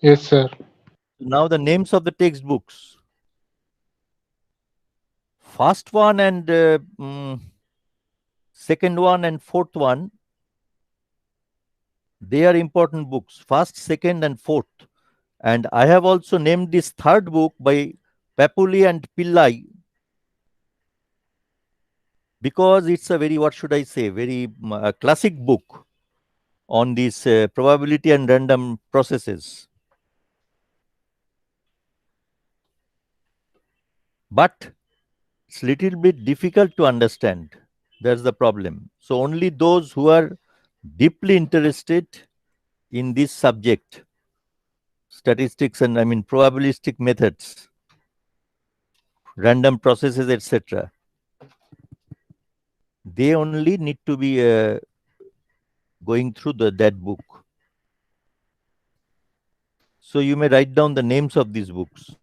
Yes, sir. Now the names of the textbooks. First one and second one and fourth one, they are important books. First, second, and fourth. And I have also named this third book by Papuli and Pillai because it's a very, what should I say, very classic book on this probability and random processes. But it's little bit difficult to understand. That's the problem. So only those who are deeply interested in this subject, statistics and probabilistic methods, random processes, etc., they only need to be going through that book. So you may write down the names of these books.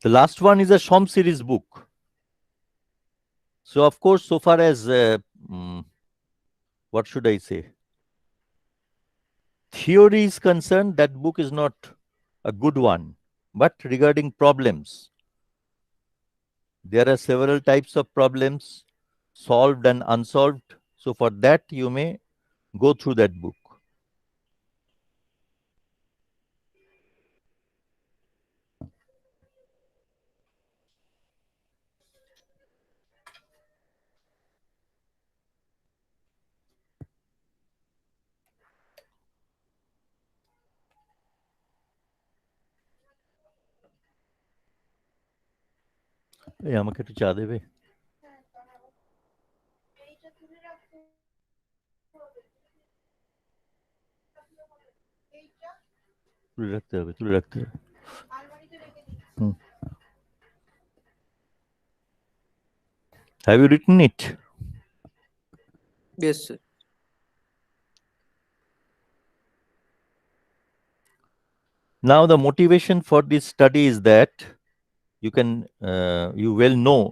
The last one is a Shom series book. So of course, so far as what should I say, theory is concerned, that book is not a good one. But regarding problems, there are several types of problems, solved and unsolved. So for that, you may go through that book. এই আমাকে একটু চা দেবে? তুলে রাখতে হবে, তুলে রাখতে হবে। হুম। Have you written it? Yes, sir. Now the motivation for this study is that you well know,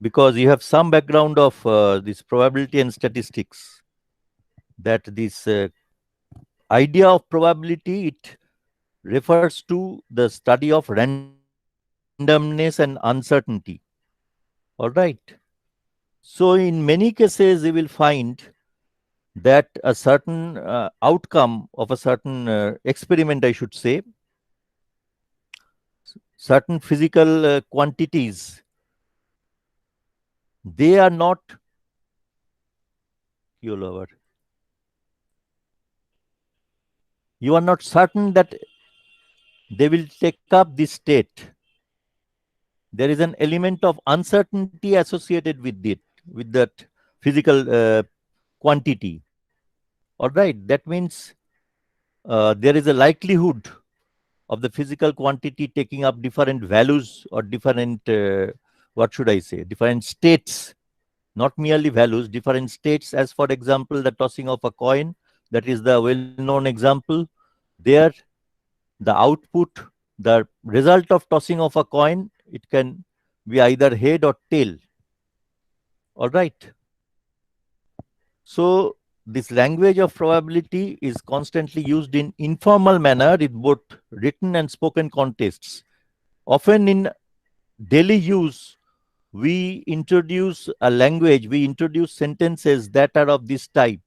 because you have some background of this probability and statistics, that this idea of probability, it refers to the study of randomness and uncertainty. All right. So in many cases, you will find that a certain outcome of a certain experiment, I should say, certain physical quantities, they are not you are not certain that they will take up this state. There is an element of uncertainty associated with it, with that physical quantity. All right, that means there is a likelihood of the physical quantity taking up different values or different, what should I say, different states, not merely values, different states. As for example, the tossing of a coin, that is the well-known example. There, the output, the result of tossing of a coin, it can be either head or tail. All right. So this language of probability is constantly used in informal manner in both written and spoken contexts. Often in daily use, we introduce a language, we introduce sentences that are of this type.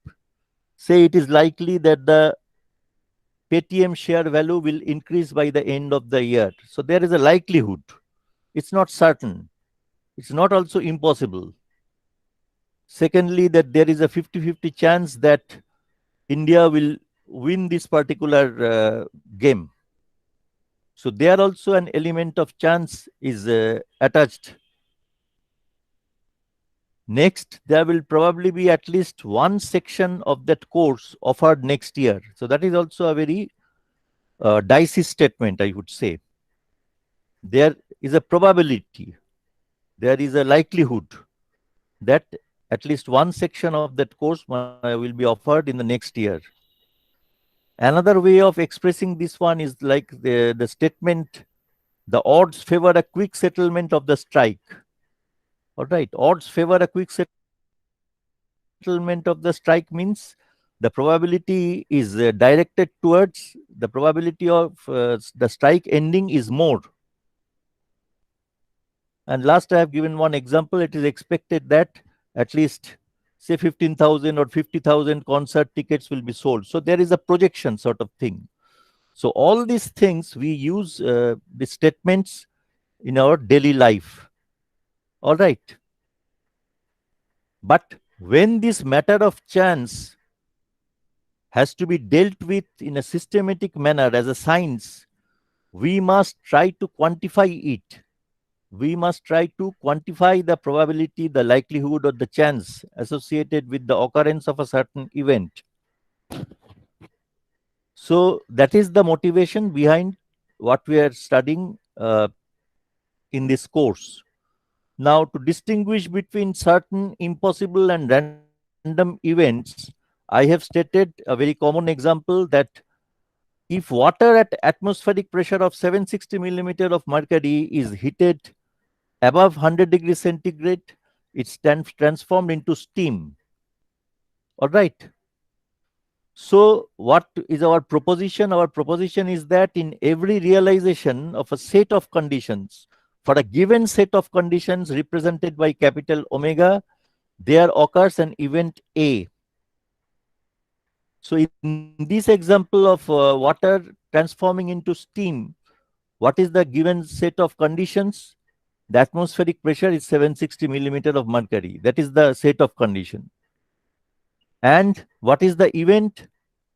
Say it is likely that the Paytm share value will increase by the end of the year. So there is a likelihood. It's not certain. It's not also impossible. Secondly, that there is a 50-50 chance that India will win this particular game. So there also an element of chance is attached. Next, there will probably be at least one section of that course offered next year. So that is also a very dicey statement, I would say. There is a probability, there is a likelihood that at least one section of that course will be offered in the next year. Another way of expressing this one is like the statement, the odds favor a quick settlement of the strike. All right, odds favor a quick settlement of the strike means the probability is directed towards the probability of the strike ending is more. And last, I have given one example. It is expected that at least, say, 15,000 or 50,000 concert tickets will be sold. So there is a projection sort of thing. So all these things we use the statements in our daily life. All right. But when this matter of chance has to be dealt with in a systematic manner as a science, we must try to quantify it. We must try to quantify the probability, the likelihood, or the chance associated with the occurrence of a certain event. So that is the motivation behind what we are studying in this course. Now, to distinguish between certain impossible and random events, I have stated a very common example that if water at atmospheric pressure of 760 millimeter of mercury is heated above 100 degrees centigrade, it's transformed into steam. All right. So, what is our proposition? Our proposition is that in every realization of a set of conditions, for a given set of conditions represented by capital omega, there occurs an event A. So, in this example of water transforming into steam, what is the given set of conditions? The atmospheric pressure is 760 millimeter of mercury. That is the set of condition. And what is the event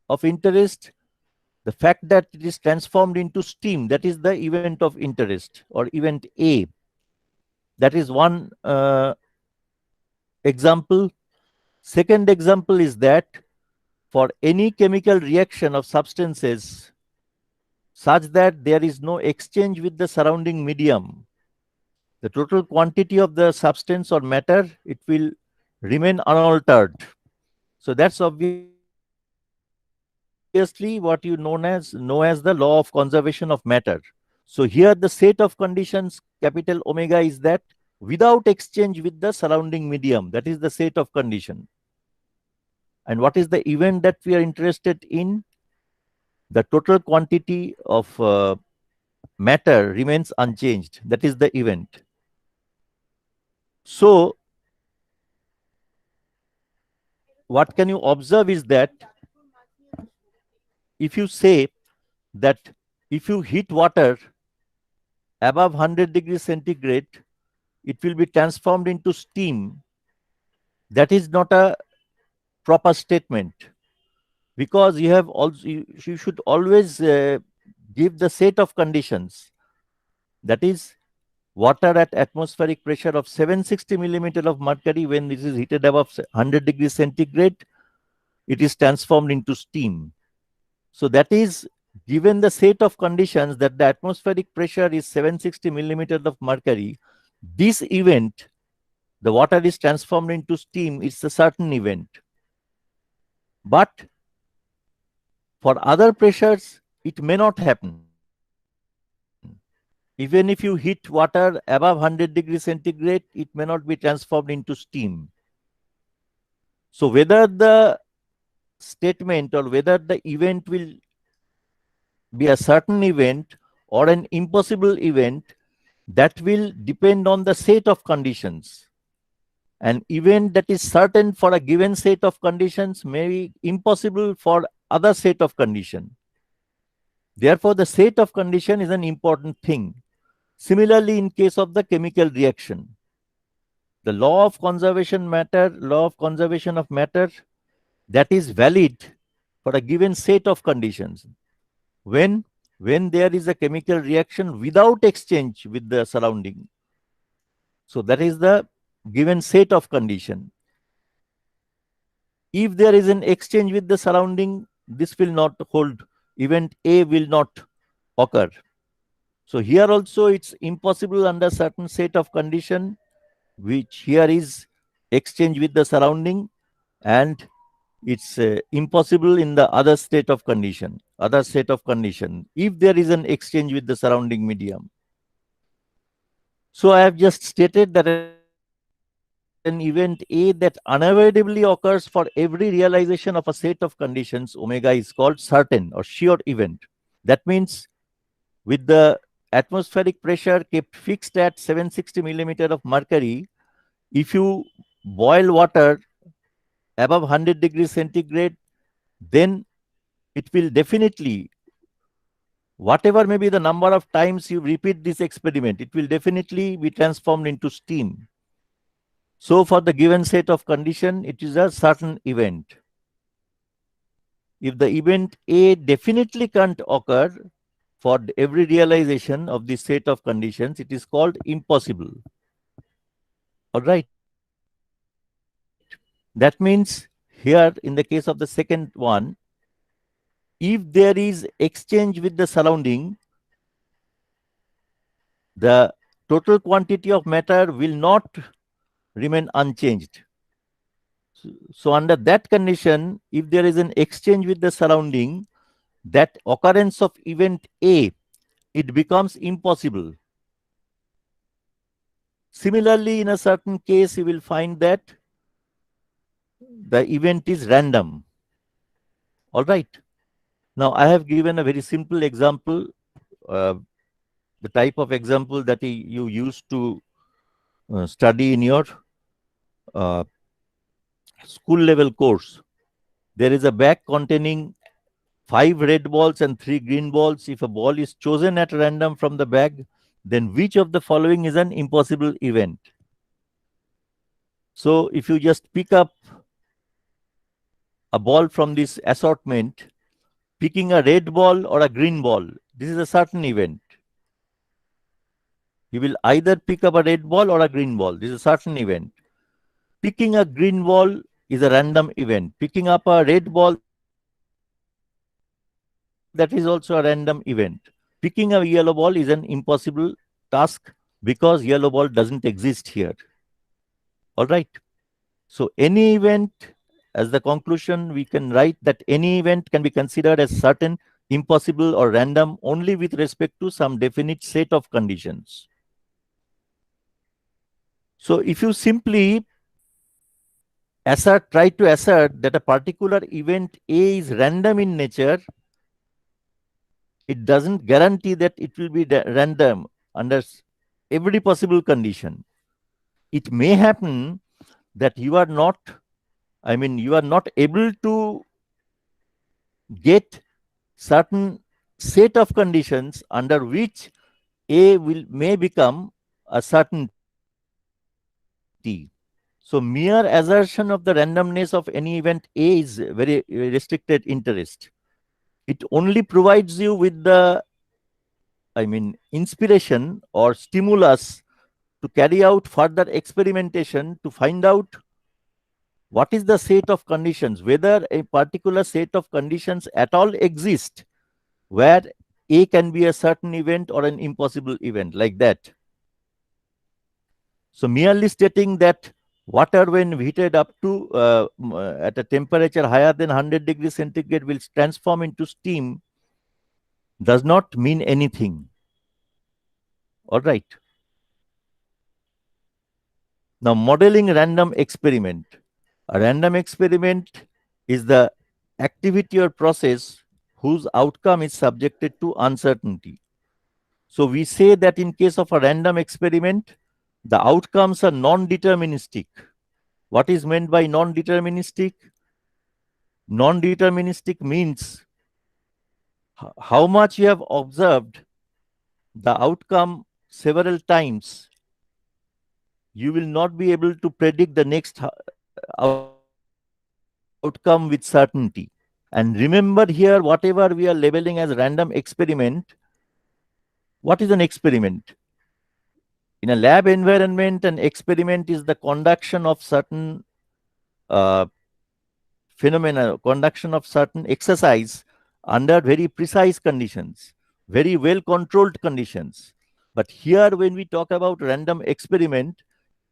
of interest? The fact that it is transformed into steam, that is the event of interest or event A. That is one example. Second example is that for any chemical reaction of substances such that there is no exchange with the surrounding medium, the total quantity of the substance or matter, it will remain unaltered. So that's obviously what you know as the law of conservation of matter. So here the set of conditions capital omega is that without exchange with the surrounding medium, that is the set of condition. And what is the event that we are interested in? The total quantity of matter remains unchanged. That is the event. So what can you observe is that if you say that if you heat water above 100 degrees centigrade, it will be transformed into steam. That is not a proper statement, because you have also you should always give the set of conditions. That is, water at atmospheric pressure of 760 millimeter of mercury, when this is heated above 100 degrees centigrade, it is transformed into steam. So that is, given the set of conditions that the atmospheric pressure is 760 millimeters of mercury, this event, the water is transformed into steam, it's a certain event. But for other pressures, it may not happen. Even if you heat water above 100 degrees centigrade, it may not be transformed into steam. So whether the statement or whether the event will be a certain event or an impossible event, that will depend on the set of conditions. An event that is certain for a given set of conditions may be impossible for other set of condition. Therefore, the set of condition is an important thing. Similarly, in case of the chemical reaction, the law of conservation of matter, that is valid for a given set of conditions. When there is a chemical reaction without exchange with the surrounding. So that is the given set of condition. If there is an exchange with the surrounding, this will not hold. Event A will not occur. So here also it's impossible under certain set of condition, which here is exchange with the surrounding, and it's impossible in the other state of condition, other set of condition, if there is an exchange with the surrounding medium. So I have just stated that an event A that unavoidably occurs for every realization of a set of conditions, omega, is called certain or sure event. That means with the atmospheric pressure kept fixed at 760 millimeter of mercury, if you boil water above 100 degrees centigrade, then it will definitely, whatever may be the number of times you repeat this experiment, it will definitely be transformed into steam. So for the given set of condition, it is a certain event. If the event A definitely can't occur for every realization of this set of conditions, it is called impossible. All right. That means here, in the case of the second one, if there is exchange with the surrounding, the total quantity of matter will not remain unchanged. So under that condition, if there is an exchange with the surrounding, that occurrence of event A, it becomes impossible. Similarly, in a certain case, you will find that the event is random. All right. Now, I have given a very simple example, uh, the type of example that you used to study in your uh, school level course. There is a bag containing 5 red balls and 3 green balls. If a ball is chosen at random from the bag, then which of the following is an impossible event? So if you just pick up a ball from this assortment, picking a red ball or a green ball, this is a certain event. You will either pick up a red ball or a green ball. This is a certain event. Picking a green ball is a random event. Picking up a red ball, that is also a random event. Picking a yellow ball is an impossible task because yellow ball doesn't exist here. All right. So any event, as the conclusion, we can write that any event can be considered as certain, impossible, or random only with respect to some definite set of conditions. So if you simply try to assert that a particular event A is random in nature, it doesn't guarantee that it will be random under every possible condition. It may happen that you are not, you are not able to get certain set of conditions under which A may become a certainty. So mere assertion of the randomness of any event A is very restricted interest. It only provides you with the, inspiration or stimulus to carry out further experimentation to find out what is the set of conditions, whether a particular set of conditions at all exist where A can be a certain event or an impossible event, like that. So merely stating that water when heated up to at a temperature higher than 100 degrees centigrade will transform into steam does not mean anything. All right. Now, modeling random experiment. A random experiment is the activity or process whose outcome is subjected to uncertainty. So we say that in case of a random experiment, the outcomes are non-deterministic. What is meant by non-deterministic? Non-deterministic means how much you have observed the outcome several times, you will not be able to predict the next outcome with certainty. And remember here, whatever we are labeling as random experiment, what is an experiment? In a lab environment, an experiment is the conduction of certain uh, phenomena, conduction of certain exercise under very precise conditions, very well controlled conditions. But here, when we talk about random experiment,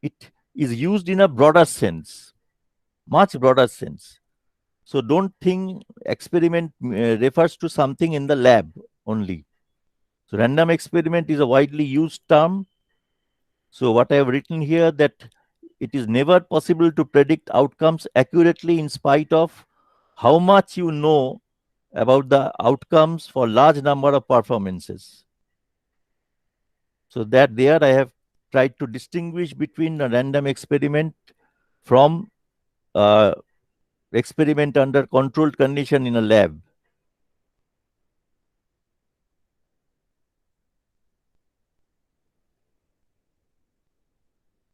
it is used in a broader sense, much broader sense. So don't think experiment refers to something in the lab only. So random experiment is a widely used term. So what I have written here, that it is never possible to predict outcomes accurately in spite of how much you know about the outcomes for large number of performances. So that there I have tried to distinguish between a random experiment from uh, experiment under controlled condition in a lab.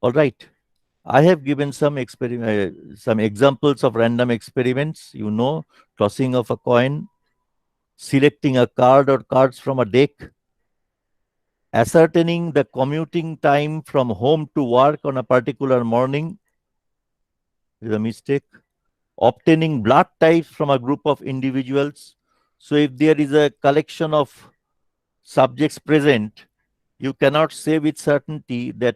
All right. I have given some examples of random experiments. You know, tossing of a coin, selecting a card or cards from a deck, ascertaining the commuting time from home to work on a particular morning is a mistake, obtaining blood types from a group of individuals. So if there is a collection of subjects present, you cannot say with certainty that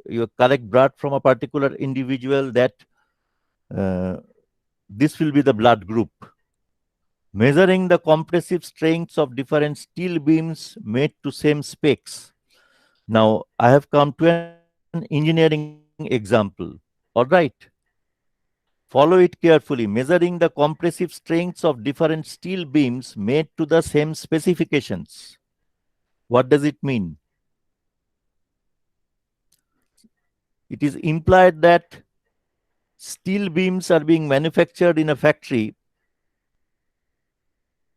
you collect blood from a particular individual, that uh, this will be the blood group. Measuring the compressive strengths of different steel beams made to same specs. Now, I have come to an engineering example. All right. Follow it carefully. Measuring the compressive strengths of different steel beams made to the same specifications. What does it mean? It is implied that steel beams are being manufactured in a factory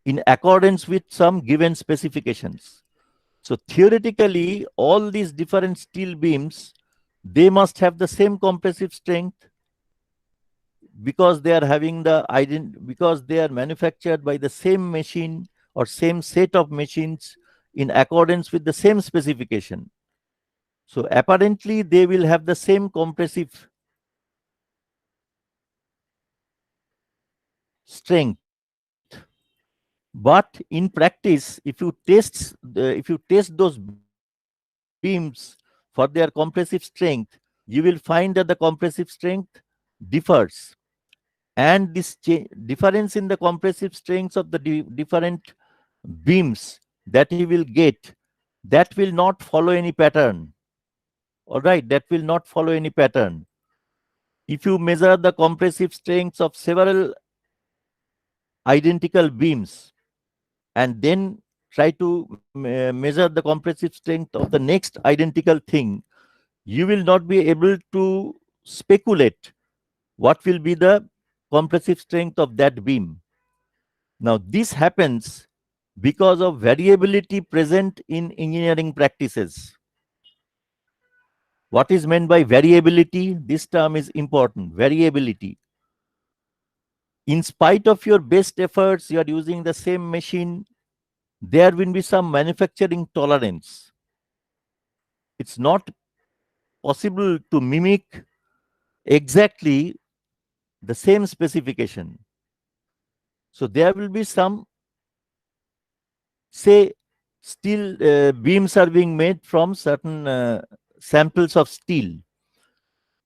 in accordance with some given specifications. So theoretically, all these different steel beams, they must have the same compressive strength, because they are having because they are manufactured by the same machine or same set of machines in accordance with the same specification. So apparently they will have the same compressive strength. But in practice, if you test those beams for their compressive strength, you will find that the compressive strength differs. And this difference in the compressive strengths of the different beams that you will get, that will not follow any pattern. All right, that will not follow any pattern. If you measure the compressive strengths of several identical beams and then try to measure the compressive strength of the next identical thing, you will not be able to speculate what will be the compressive strength of that beam. Now, this happens because of variability present in engineering practices. What is meant by variability? This term is important. Variability. In spite of your best efforts, you are using the same machine, there will be some manufacturing tolerance. It's not possible to mimic exactly the same specification. So there will be some, say, steel beams are being made from certain samples of steel.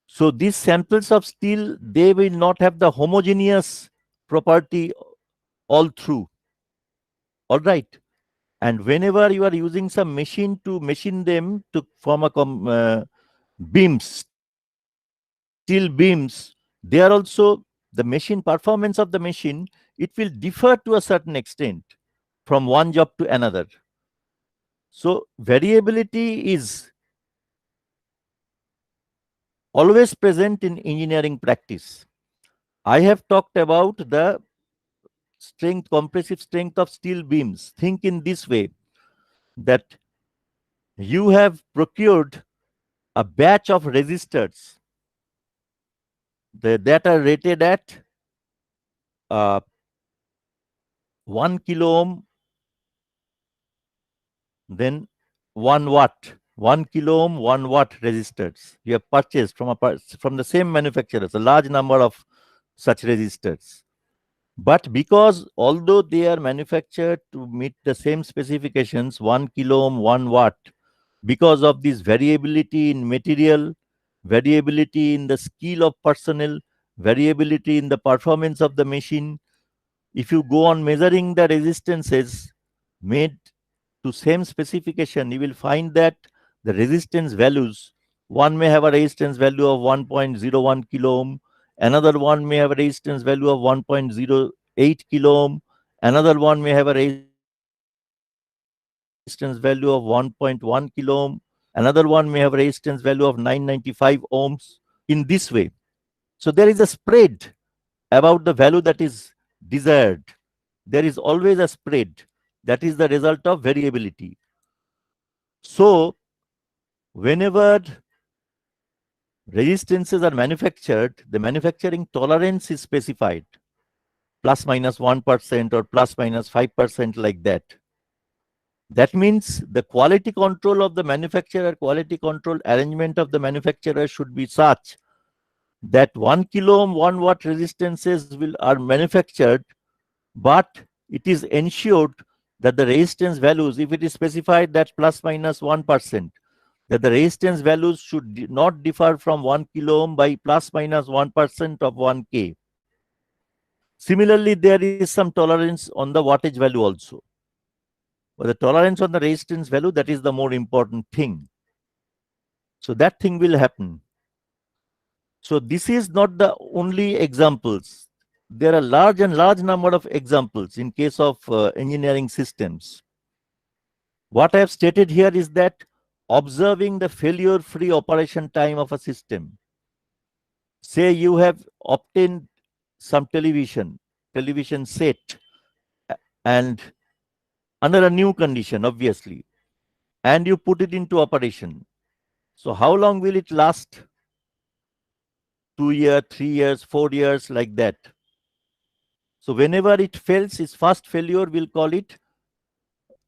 So these samples of steel, they will not have the homogeneous property all through. All right. And whenever you are using some machine to machine them to form a beams, steel beams, they are also, the machine performance of the machine, it will differ to a certain extent from one job to another. So variability is always present in engineering practice. I have talked about the strength, compressive strength of steel beams. Think in this way, that you have procured a batch of resistors that are rated at uh, 1 kilo ohm, then 1 watt. 1 kilo ohm, 1 watt resistors. You have purchased from the same manufacturers a large number of such resistors. But because although they are manufactured to meet the same specifications, 1 kilo ohm, 1 watt, because of this variability in material, variability in the skill of personnel, variability in the performance of the machine, if you go on measuring the resistances made to same specification, you will find that the resistance values, one may have a resistance value of 1.01 kilo ohm, another one may have a resistance value of 1.08 kilo ohm, another one may have a resistance value of 1.1 kilo ohm, another one may have a resistance value of 995 ohms in this way. So there is a spread about the value that is desired. There is always a spread. That is the result of variability. So whenever resistances are manufactured, the manufacturing tolerance is specified, plus minus 1% or plus minus 5%, like that. That means the quality control of the manufacturer, quality control arrangement of the manufacturer should be such that 1 kilo ohm, 1 watt resistances are manufactured, but it is ensured that the resistance values, if it is specified that plus minus 1%, that the resistance values should not differ from 1 kilo ohm by plus minus 1% of 1K. Similarly, there is some tolerance on the wattage value also. But the tolerance on the resistance value, that is the more important thing. So that thing will happen. So this is not the only examples. There are large number of examples in case of engineering systems. What I have stated here is that observing the failure-free operation time of a system. Say you have obtained some television set, and under a new condition, obviously, and you put it into operation. So how long will it last? 2 years, 3 years, 4 years, like that. So whenever it fails, its first failure, we'll call it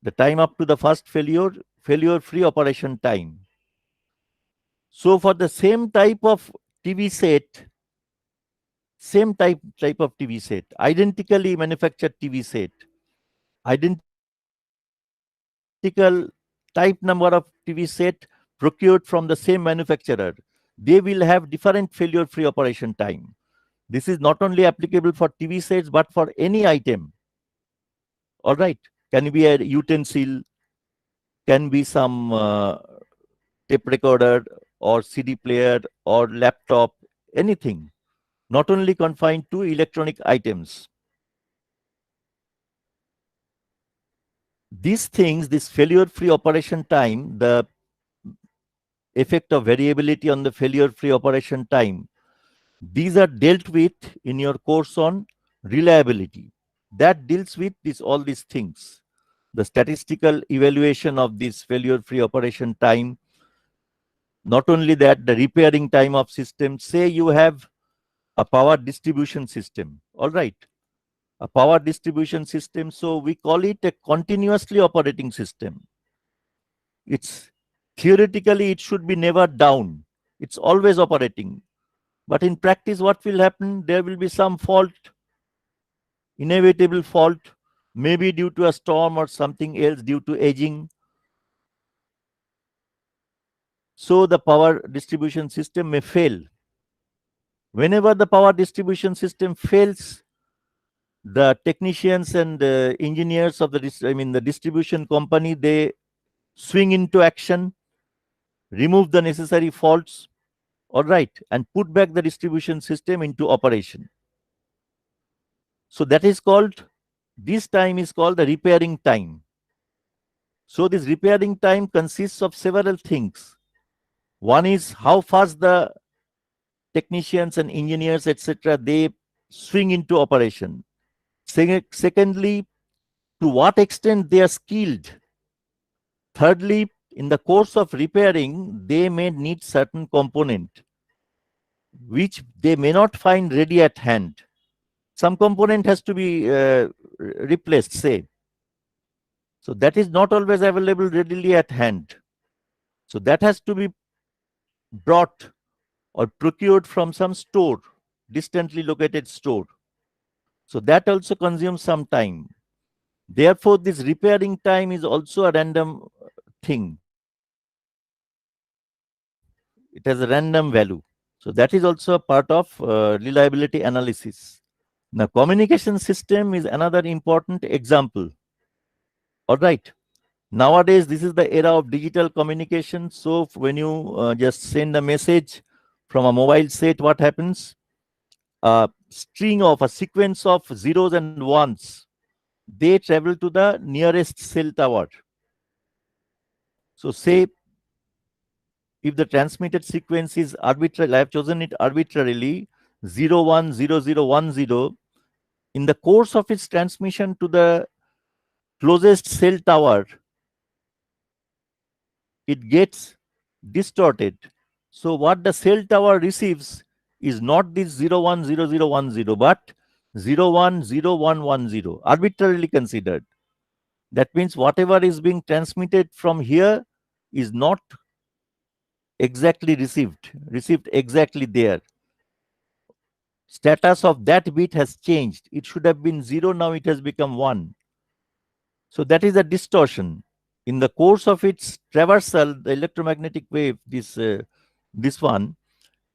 the time up to the first failure-free operation time. So for the same type of TV set, identically manufactured TV set, identical type number of TV set procured from the same manufacturer, they will have different failure-free operation time. This is not only applicable for TV sets, but for any item. All right. Can be a utensil, can be some tape recorder or CD player or laptop, anything. Not only confined to electronic items. These things, this failure-free operation time, the effect of variability on the failure-free operation time, these are dealt with in your course on reliability. That deals with all these things. The statistical evaluation of this failure-free operation time. Not only that, the repairing time of system. Say you have a power distribution system. All right. A power distribution system. So we call it a continuously operating system. It's theoretically, it should be never down. It's always operating. But in practice, what will happen? There will be some fault, inevitable fault, maybe due to a storm or something else, due to aging. So the power distribution system may fail. Whenever the power distribution system fails, the technicians and engineers of the distribution company, they swing into action, remove the necessary faults, all right, and put back the distribution system into operation. So that is called, this time is called the repairing time. So this repairing time consists of several things. One is how fast the technicians and engineers, etc., they swing into operation. Secondly, to what extent they are skilled. Thirdly, in the course of repairing, they may need certain component which they may not find ready at hand. Some component has to be replaced, say. So that is not always available readily at hand. So that has to be brought or procured from some store, distantly located store. So that also consumes some time. Therefore, this repairing time is also a random thing. It has a random value. So that is also a part of reliability analysis. Now, communication system is another important example. All right. Nowadays, this is the era of digital communication. So when you just send a message from a mobile set, what happens? A sequence of zeros and ones, they travel to the nearest cell tower. So say if the transmitted sequence is arbitrary, I have chosen it arbitrarily, 010010, in the course of its transmission to the closest cell tower, it gets distorted. So what the cell tower receives is not this 010010, but 010110, arbitrarily considered. That means whatever is being transmitted from here is not exactly received exactly there. Status of that bit has changed. It should have been 0, now it has become 1. So that is a distortion. In the course of its traversal, the electromagnetic wave, this one,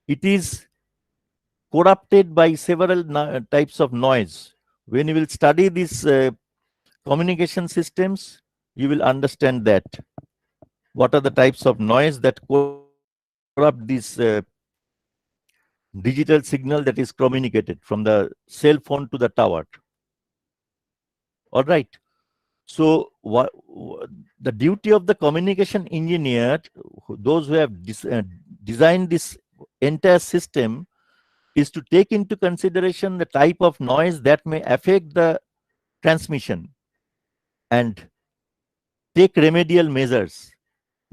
it is corrupted by several types of noise. When you will study these communication systems, you will understand that. What are the types of noise that corrupt this digital signal that is communicated from the cell phone to the tower. All right. So the duty of the communication engineer, those who have designed this entire system, is to take into consideration the type of noise that may affect the transmission and take remedial measures.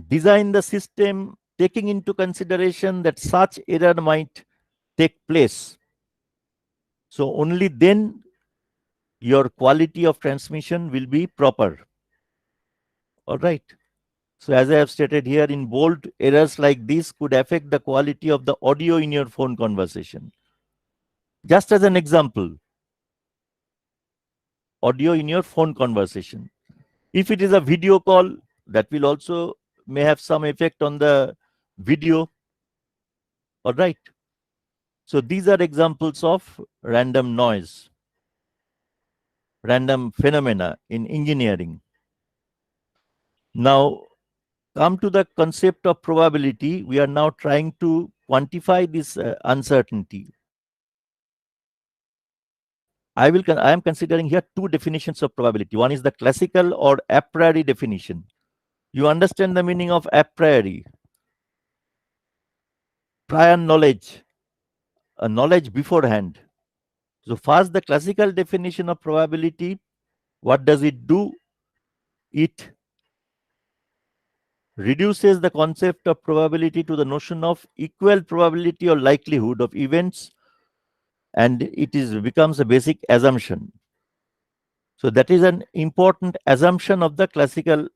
Design the system taking into consideration that such error might take place. So only then your quality of transmission will be proper. All right. So as I have stated here in bold, errors like this could affect the quality of the audio in your phone conversation. Just as an example, audio in your phone conversation. If it is a video call, that will also may have some effect on the video. All right. So these are examples of random noise, random phenomena in engineering. Now, come to the concept of probability. We are now trying to quantify this uncertainty. I am considering here two definitions of probability. One is the classical or a priori definition. You understand the meaning of a priori, prior knowledge, a knowledge beforehand. So first, the classical definition of probability. What does it do? It reduces the concept of probability to the notion of equal probability or likelihood of events, and becomes a basic assumption. So that is an important assumption of the classical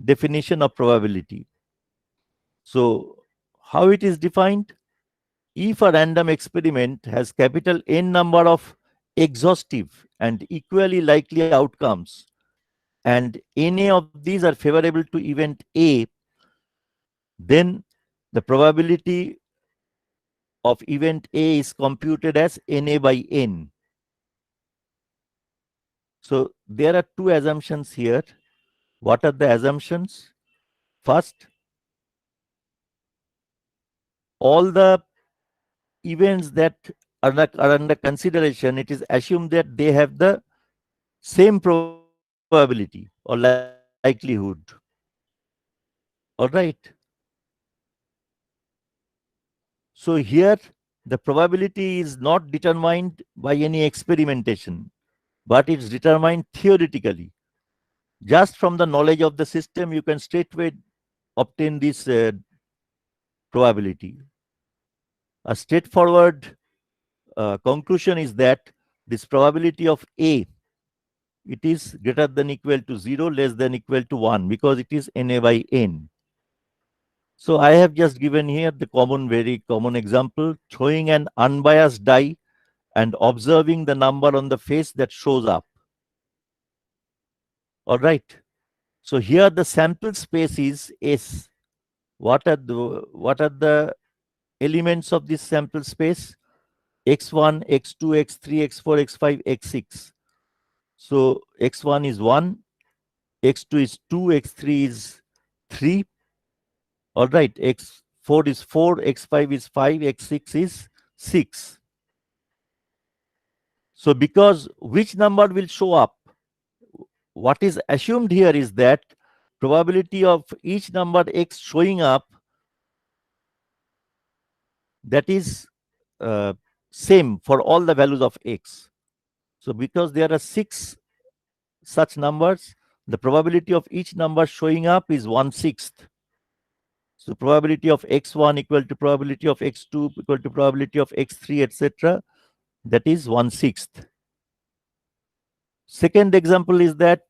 definition of probability. So how it is defined? If a random experiment has capital N number of exhaustive and equally likely outcomes, and NA of these are favorable to event A, then the probability of event A is computed as NA by N. So there are two assumptions here. What are the assumptions? First, all the events that are under consideration, it is assumed that they have the same probability or likelihood. All right. So here, the probability is not determined by any experimentation, but it's determined theoretically. Just from the knowledge of the system, you can straightway obtain this probability. A straightforward conclusion is that this probability of A, it is greater than equal to 0, less than equal to 1, because it is NA by N. So I have just given here the very common example, throwing an unbiased die and observing the number on the face that shows up. All right. So here the sample space is S. What are the elements of this sample space? X1, X2, X3, X4, X5, X6. So X1 is 1, X2 is 2, X3 is 3. All right. X4 is 4, X5 is 5, X6 is 6. So because which number will show up? What is assumed here is that probability of each number X showing up, that is same for all the values of X. So because there are 6 such numbers, the probability of each number showing up is 1/6. So probability of X1 equal to probability of X2 equal to probability of X3, etc. That is 1/6. Second example is that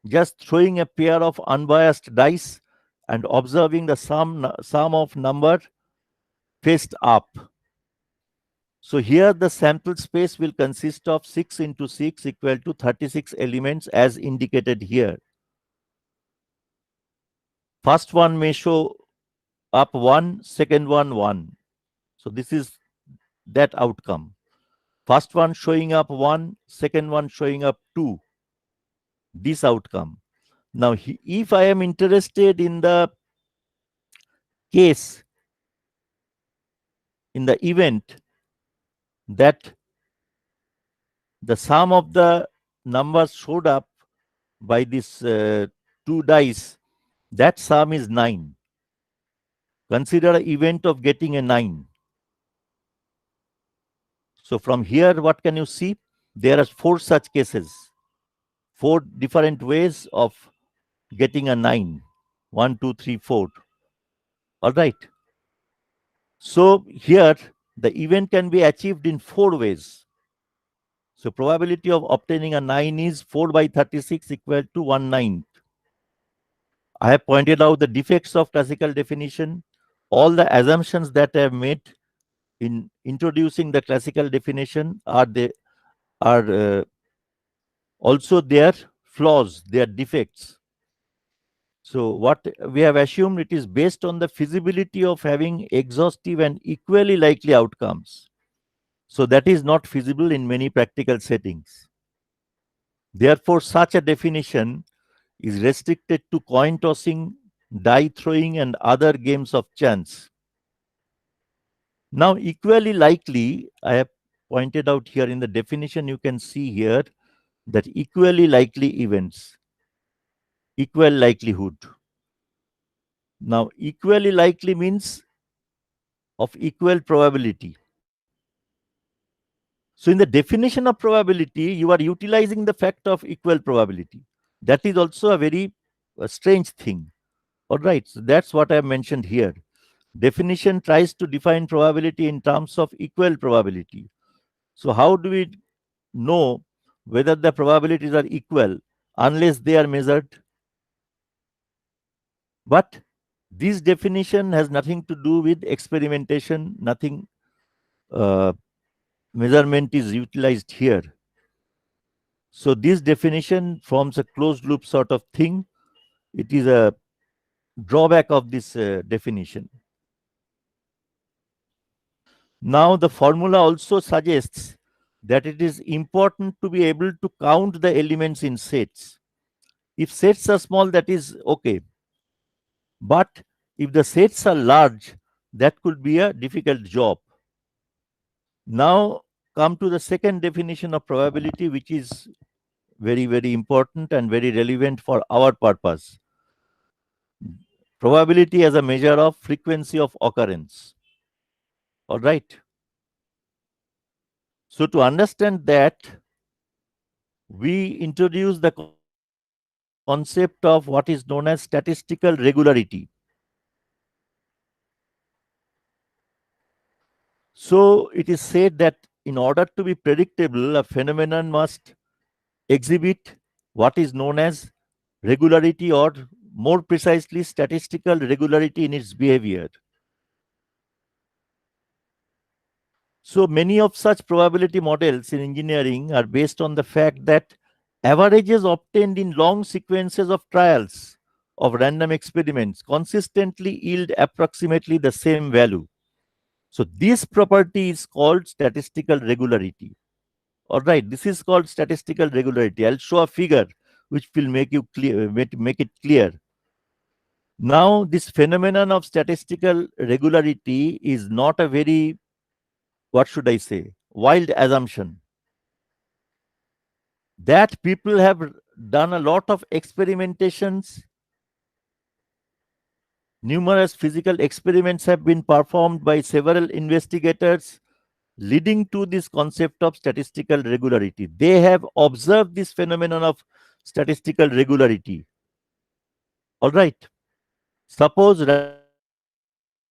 just throwing a pair of unbiased dice and observing the sum of number faced up. So here the sample space will consist of 6 into 6 equal to 36 elements as indicated here. First one may show up 1, second one 1. So this is that outcome. First one showing up 1, second one showing up 2. This outcome. Now, if I am interested in the case, in the event that the sum of the numbers showed up by this 2 dice, that sum is 9. Consider an event of getting a 9. So from here, what can you see? There are 4 such cases, 4 different ways of getting a 9. 1, 2, 3, 4. All right. So here, the event can be achieved in 4 ways. So probability of obtaining a 9 is 4 by 36 equal to 1/9. I have pointed out the defects of classical definition. All the assumptions that I have made in introducing the classical definition are also their flaws, their defects. So what we have assumed, it is based on the feasibility of having exhaustive and equally likely outcomes. So that is not feasible in many practical settings. Therefore, such a definition is restricted to coin tossing, die throwing, and other games of chance. Now, equally likely, I have pointed out here in the definition, you can see here that equally likely events, equal likelihood. Now, equally likely means of equal probability. So, in the definition of probability, you are utilizing the fact of equal probability. That is also a very strange thing. All right, so that's what I have mentioned here. Definition tries to define probability in terms of equal probability. So, how do we know whether the probabilities are equal unless they are measured? But this definition has nothing to do with experimentation, nothing measurement is utilized here. So this definition forms a closed loop sort of thing. It is a drawback of this definition. Now the formula also suggests that it is important to be able to count the elements in sets. If sets are small, that is okay. But if the sets are large, that could be a difficult job. Now come to the second definition of probability, which is very, very important and very relevant for our purpose. Probability as a measure of frequency of occurrence. All right. So to understand that, we introduce the concept of what is known as statistical regularity. So it is said that in order to be predictable, a phenomenon must exhibit what is known as regularity or more precisely statistical regularity in its behavior. So many of such probability models in engineering are based on the fact that averages obtained in long sequences of trials of random experiments consistently yield approximately the same value. So this property is called statistical regularity. All right, this is called statistical regularity. I'll show a figure which will make you clear, make it clear. Now, this phenomenon of statistical regularity is not a very, what should I say, wild assumption. That people have done a lot of experimentations. Numerous physical experiments have been performed by several investigators, leading to this concept of statistical regularity. They have observed this phenomenon of statistical regularity. All right. Suppose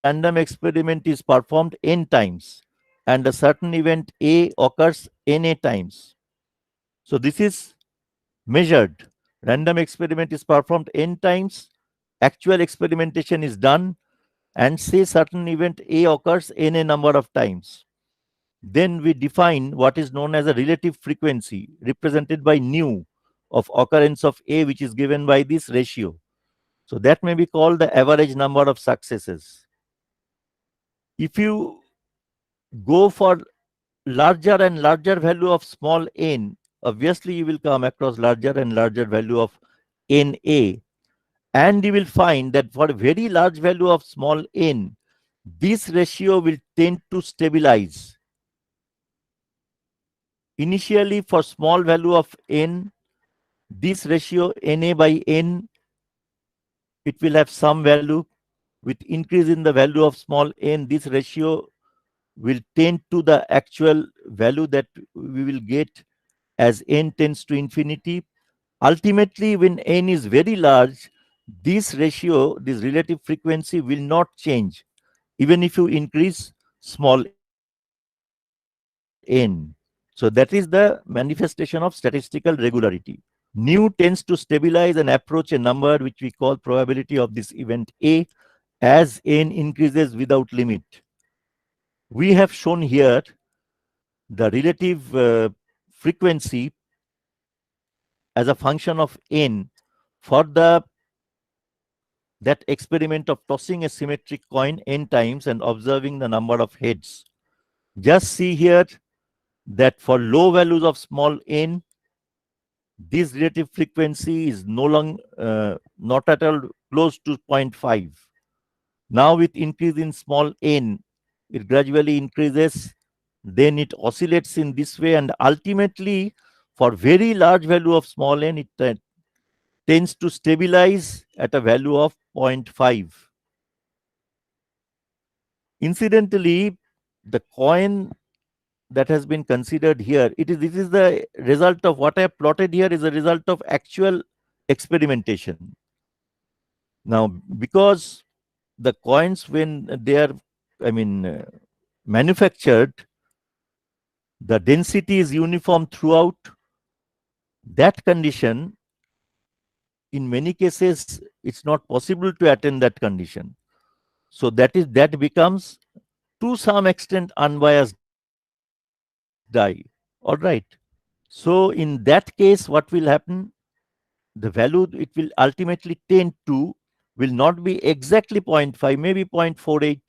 random experiment is performed n times and a certain event A occurs na times. So this is measured. Random experiment is performed n times, actual experimentation is done, and say certain event A occurs n a number of times. Then we define what is known as a relative frequency represented by nu of occurrence of A, which is given by this ratio. So that may be called the average number of successes. If you go for larger and larger value of small n, obviously you will come across larger and larger value of na, and you will find that for a very large value of small n, this ratio will tend to stabilize. Initially, for small value of n, this ratio na by n, it will have some value. With increase in the value of small n, this ratio will tend to the actual value that we will get as n tends to infinity. Ultimately, when n is very large, this ratio, this relative frequency will not change, even if you increase small n. So that is the manifestation of statistical regularity. Nu tends to stabilize and approach a number which we call probability of this event A as n increases without limit. We have shown here the relative frequency as a function of n for that experiment of tossing a symmetric coin n times and observing the number of heads. Just see here that for low values of small n, this relative frequency is no longer not at all close to 0.5. Now with increase in small n, it gradually increases, then it oscillates in this way, and ultimately for very large value of small n, it tends to stabilize at a value of 0.5. Incidentally, the coin that has been considered here, this is the result of what I have plotted here is a result of actual experimentation. Now, because the coins, when they are, manufactured, the density is uniform throughout. That condition, in many cases, it's not possible to attain that condition. So that becomes to some extent unbiased die. All right. So in that case, what will happen? The value it will ultimately tend to will not be exactly 0.5, maybe 0.48,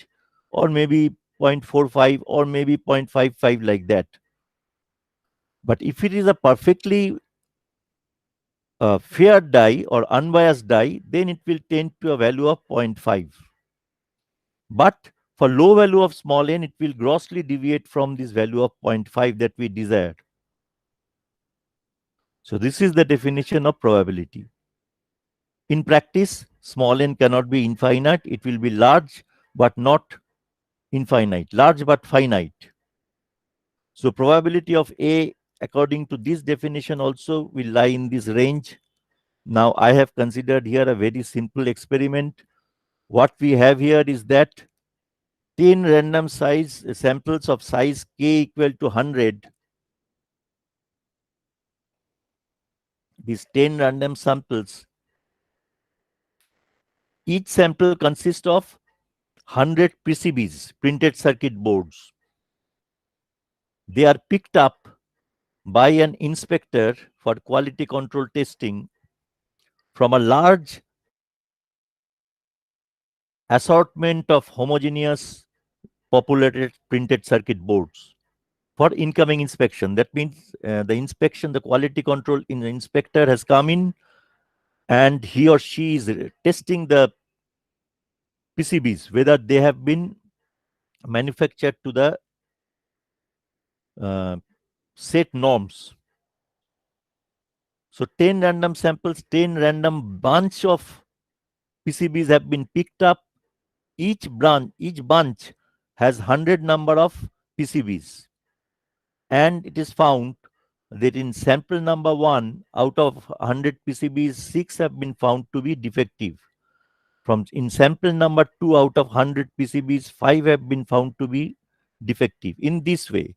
or maybe 0.45, or maybe 0.55, like that. But if it is a perfectly fair die or unbiased die, then it will tend to a value of 0.5. But for low value of small n, it will grossly deviate from this value of 0.5 that we desired. So this is the definition of probability. In practice, small n cannot be infinite. It will be large, but not infinite, large but finite. So probability of A, according to this definition, also will lie in this range. Now I have considered here a very simple experiment. What we have here is that 10 random size samples of size k equal to 100. These 10 random samples Each sample consists of 100 PCBs, printed circuit boards. They are picked up by an inspector for quality control testing from a large assortment of homogeneous populated printed circuit boards for incoming inspection. That means the quality control in the inspector has come in, and he or she is testing the PCBs, whether they have been manufactured to the uh, set norms. So 10 random samples, 10 random bunch of PCBs have been picked up. Each bunch has 100 number of PCBs. And it is found that in sample number 1, out of 100 PCBs, 6 have been found to be defective. In sample number 2, out of 100 PCBs, 5 have been found to be defective. In this way.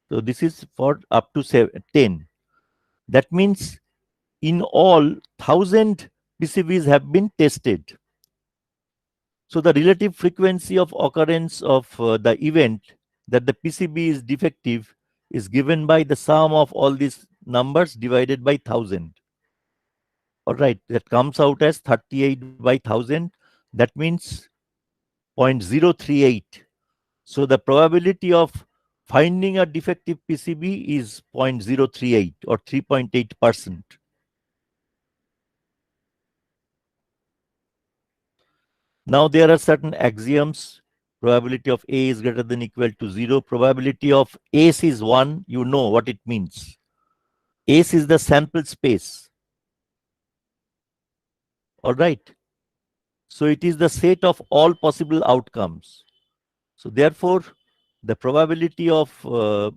So this is for up to 10. That means in all, 1,000 PCBs have been tested. So the relative frequency of occurrence of the event that the PCB is defective is given by the sum of all these numbers divided by 1,000. All right, that comes out as 38 by 1,000. That means 0.038. So the probability of finding a defective PCB is 0.038 or 3.8%. Now there are certain axioms. Probability of A is greater than equal to 0. Probability of S is 1. You know what it means. S is the sample space. All right. So it is the set of all possible outcomes. So therefore, the probability of the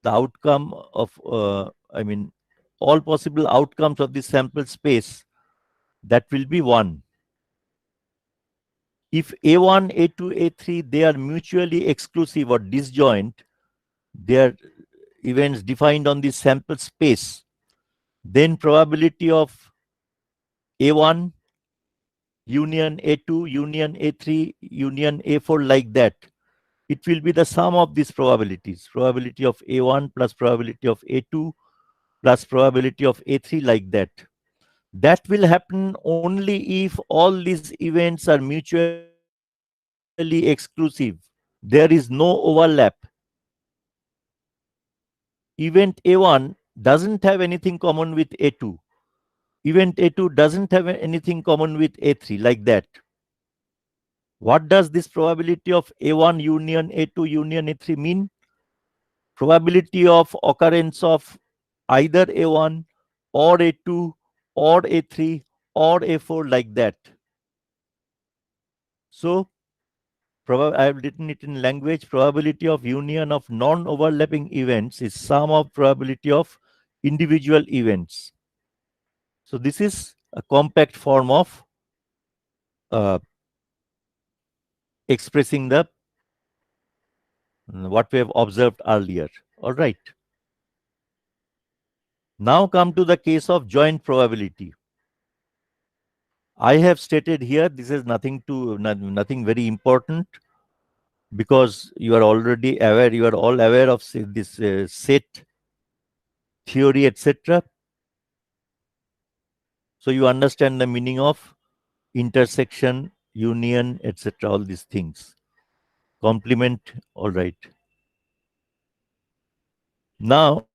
outcome of, all possible outcomes of the sample space, that will be 1. If A1, A2, A3, they are mutually exclusive or disjoint, they are events defined on the sample space, then probability of A1 union A2 union A3 union A4 like that, it will be the sum of these probabilities. Probability of A1 plus probability of A2 plus probability of A3 like that. That will happen only if all these events are mutually exclusive. There is no overlap. Event A1 doesn't have anything common with A2. Event A2 doesn't have anything common with A3 like that. What does this probability of A1 union A2 union A3 mean? Probability of occurrence of either A1 or A2 or A3 or A4 like that. So I have written it in language. Probability of union of non-overlapping events is sum of probability of individual events. So this is a compact form of expressing the what we have observed earlier. All right. Now come to the case of joint probability. I have stated here this is nothing very important, because you are already aware, you are all aware of this set theory, etc. So you understand the meaning of intersection, union, etc. All these things. Complement, all right. Now,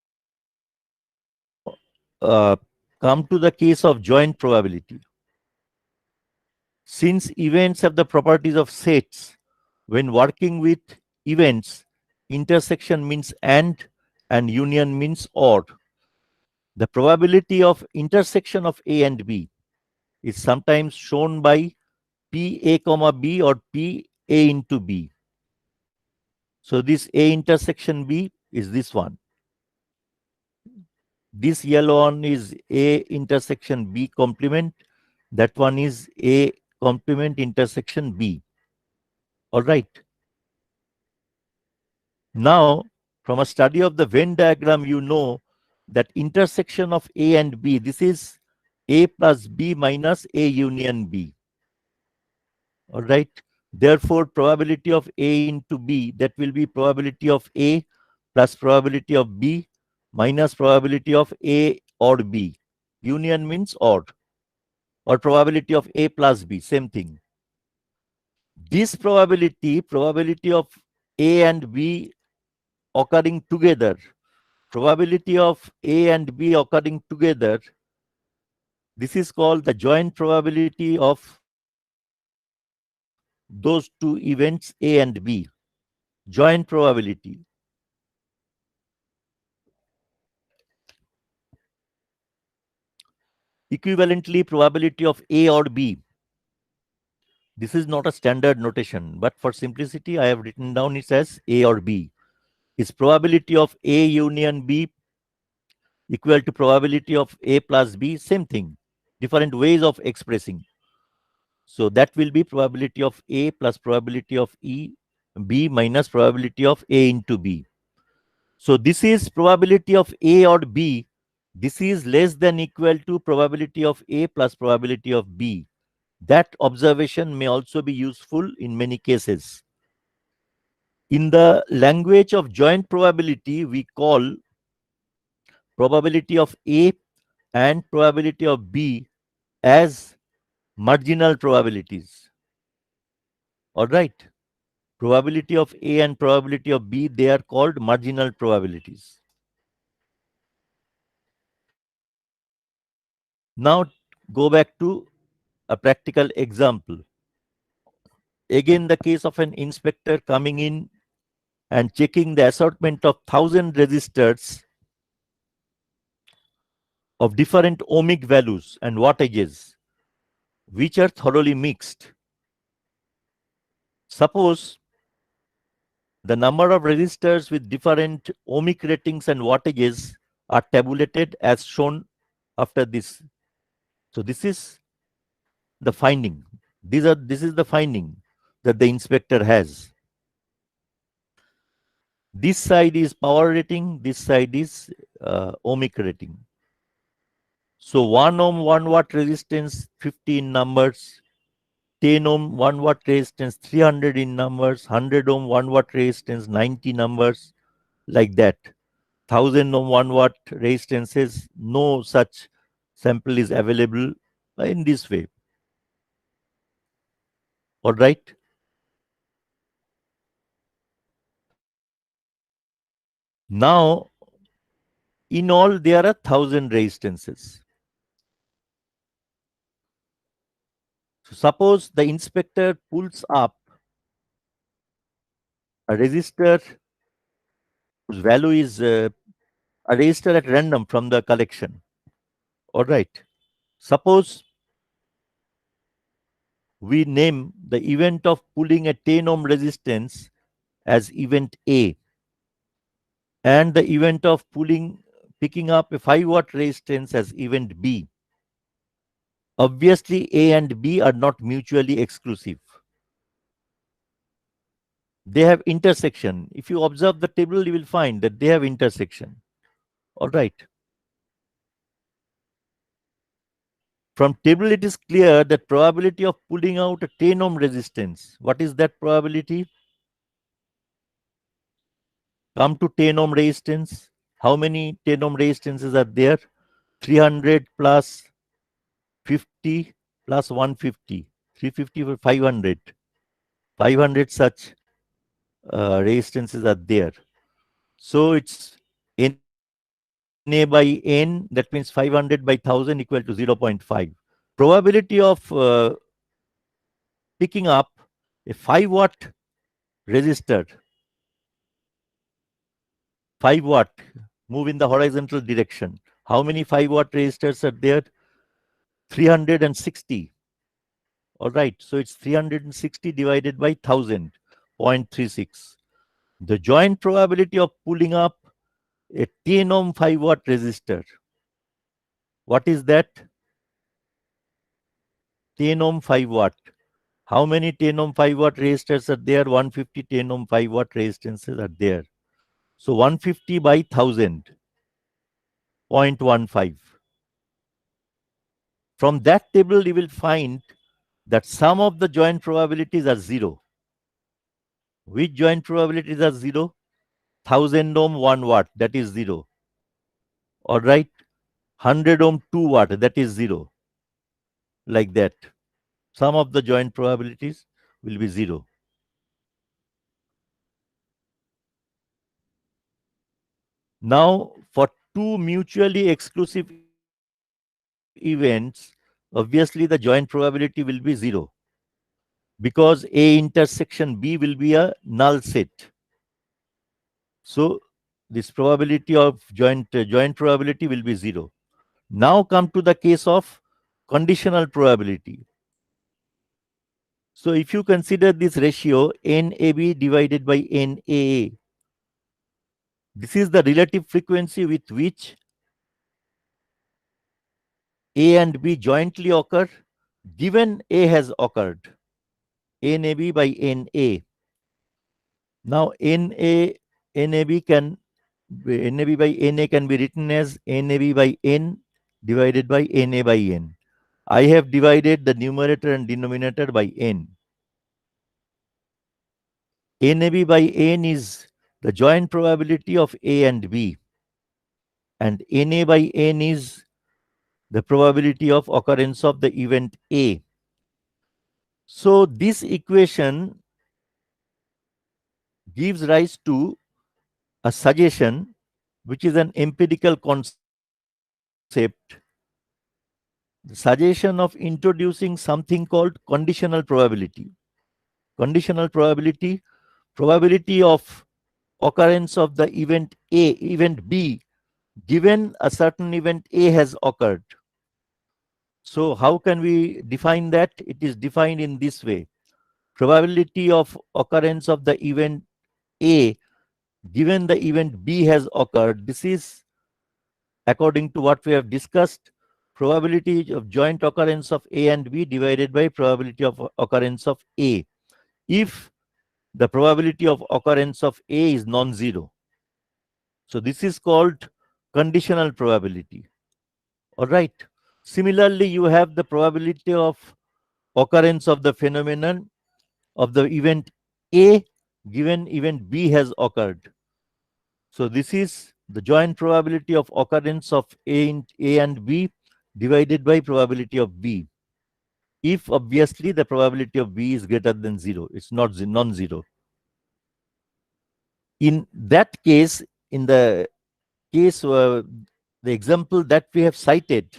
come to the case of joint probability. Since events have the properties of sets, when working with events, intersection means and union means or. The probability of intersection of A and B is sometimes shown by PA comma B or PA into B. So this A intersection B is this one. This yellow one is A intersection B complement. That one is A complement intersection B. All right. Now, from a study of the Venn diagram, you know that intersection of A and B, this is A plus B minus A union B. All right. Therefore, probability of A into B, that will be probability of A plus probability of B minus probability of A or B. Union means or probability of A plus B, same thing. This probability of A and B occurring together, probability of A and B occurring together, this is called the joint probability of those two events A and B. Joint probability. Equivalently, probability of A or B. This is not a standard notation, but for simplicity, I have written down it as A or B. Is probability of A union B equal to probability of A plus B? Same thing, different ways of expressing. So that will be probability of A plus probability of B minus probability of A into B. So this is probability of A or B. This is less than equal to probability of A plus probability of B. That observation may also be useful in many cases. In the language of joint probability, we call probability of A and probability of B as marginal probabilities. All right. Probability of A and probability of B, they are called marginal probabilities. Now go back to a practical example. Again, the case of an inspector coming in and checking the assortment of 1,000 resistors of different ohmic values and wattages, which are thoroughly mixed. Suppose the number of resistors with different ohmic ratings and wattages are tabulated as shown after this. So this is the finding. This is the finding that the inspector has. This side is power rating, this side is ohmic rating. So 1 ohm 1 watt resistance 50 in numbers, 10 ohm 1 watt resistance 300 in numbers, 100 ohm 1 watt resistance 90 numbers, like that. 1000 ohm 1 watt resistances, no such sample is available in this way. All right. Now, in all, there are 1,000 resistances. So suppose the inspector pulls up a resistor whose value is a resistor at random from the collection. All right. Suppose we name the event of pulling a 10 ohm resistance as event A, and the event of picking up a 5 watt resistance as event B. Obviously, A and B are not mutually exclusive. They have intersection. If you observe the table, you will find that they have intersection. All right. From table, it is clear that probability of pulling out a 10 ohm resistance. What is that probability? Come to 10 ohm resistance. How many 10 ohm resistances are there? 300 plus 50 plus 150. 350 for 500. 500 such resistances are there. So it's Na by N, that means 500 by 1000 equal to 0.5. Probability of picking up a 5 watt resistor, 5 watt, move in the horizontal direction. How many 5 watt resistors are there? 360. All right, so it's 360 divided by 1000, 0.36. The joint probability of pulling up a 10 ohm 5 watt resistor. What is that? 10 ohm 5 watt. How many 10 ohm 5 watt resistors are there? 150 10 ohm 5 watt resistances are there. So 150 by 1000, 0.15. From that table, you will find that some of the joint probabilities are zero. Which joint probabilities are zero? 1000 ohm 1 watt, that is zero. All right. 100 ohm 2 watt, that is zero. Like that. Some of the joint probabilities will be zero. Now, for two mutually exclusive events, obviously the joint probability will be zero because A intersection B will be a null set. So this probability of joint probability will be zero. Now come to the case of conditional probability. So if you consider this ratio NAB divided by NAA, this is the relative frequency with which A and B jointly occur given A has occurred. NAB by NA. Now NAB by NA can be written as NAB by N divided by NA by N. I have divided the numerator and denominator by N. NAB by N is the joint probability of A and B, and NA by N is the probability of occurrence of the event A. So this equation gives rise to a suggestion, which is an empirical concept, the suggestion of introducing something called conditional probability. Conditional probability, probability of occurrence of the event A, event B, given a certain event A has occurred. So how can we define that? It is defined in this way. Probability of occurrence of the event A given the event B has occurred. This is, according to what we have discussed, probability of joint occurrence of A and B divided by probability of occurrence of A, if the probability of occurrence of A is non-zero. So this is called conditional probability. All right. Similarly, you have the probability of occurrence of the phenomenon of the event A given event B has occurred. So this is the joint probability of occurrence of A and B divided by probability of B. If obviously the probability of B is greater than zero, it's not non-zero. In that case, in the case, the example that we have cited,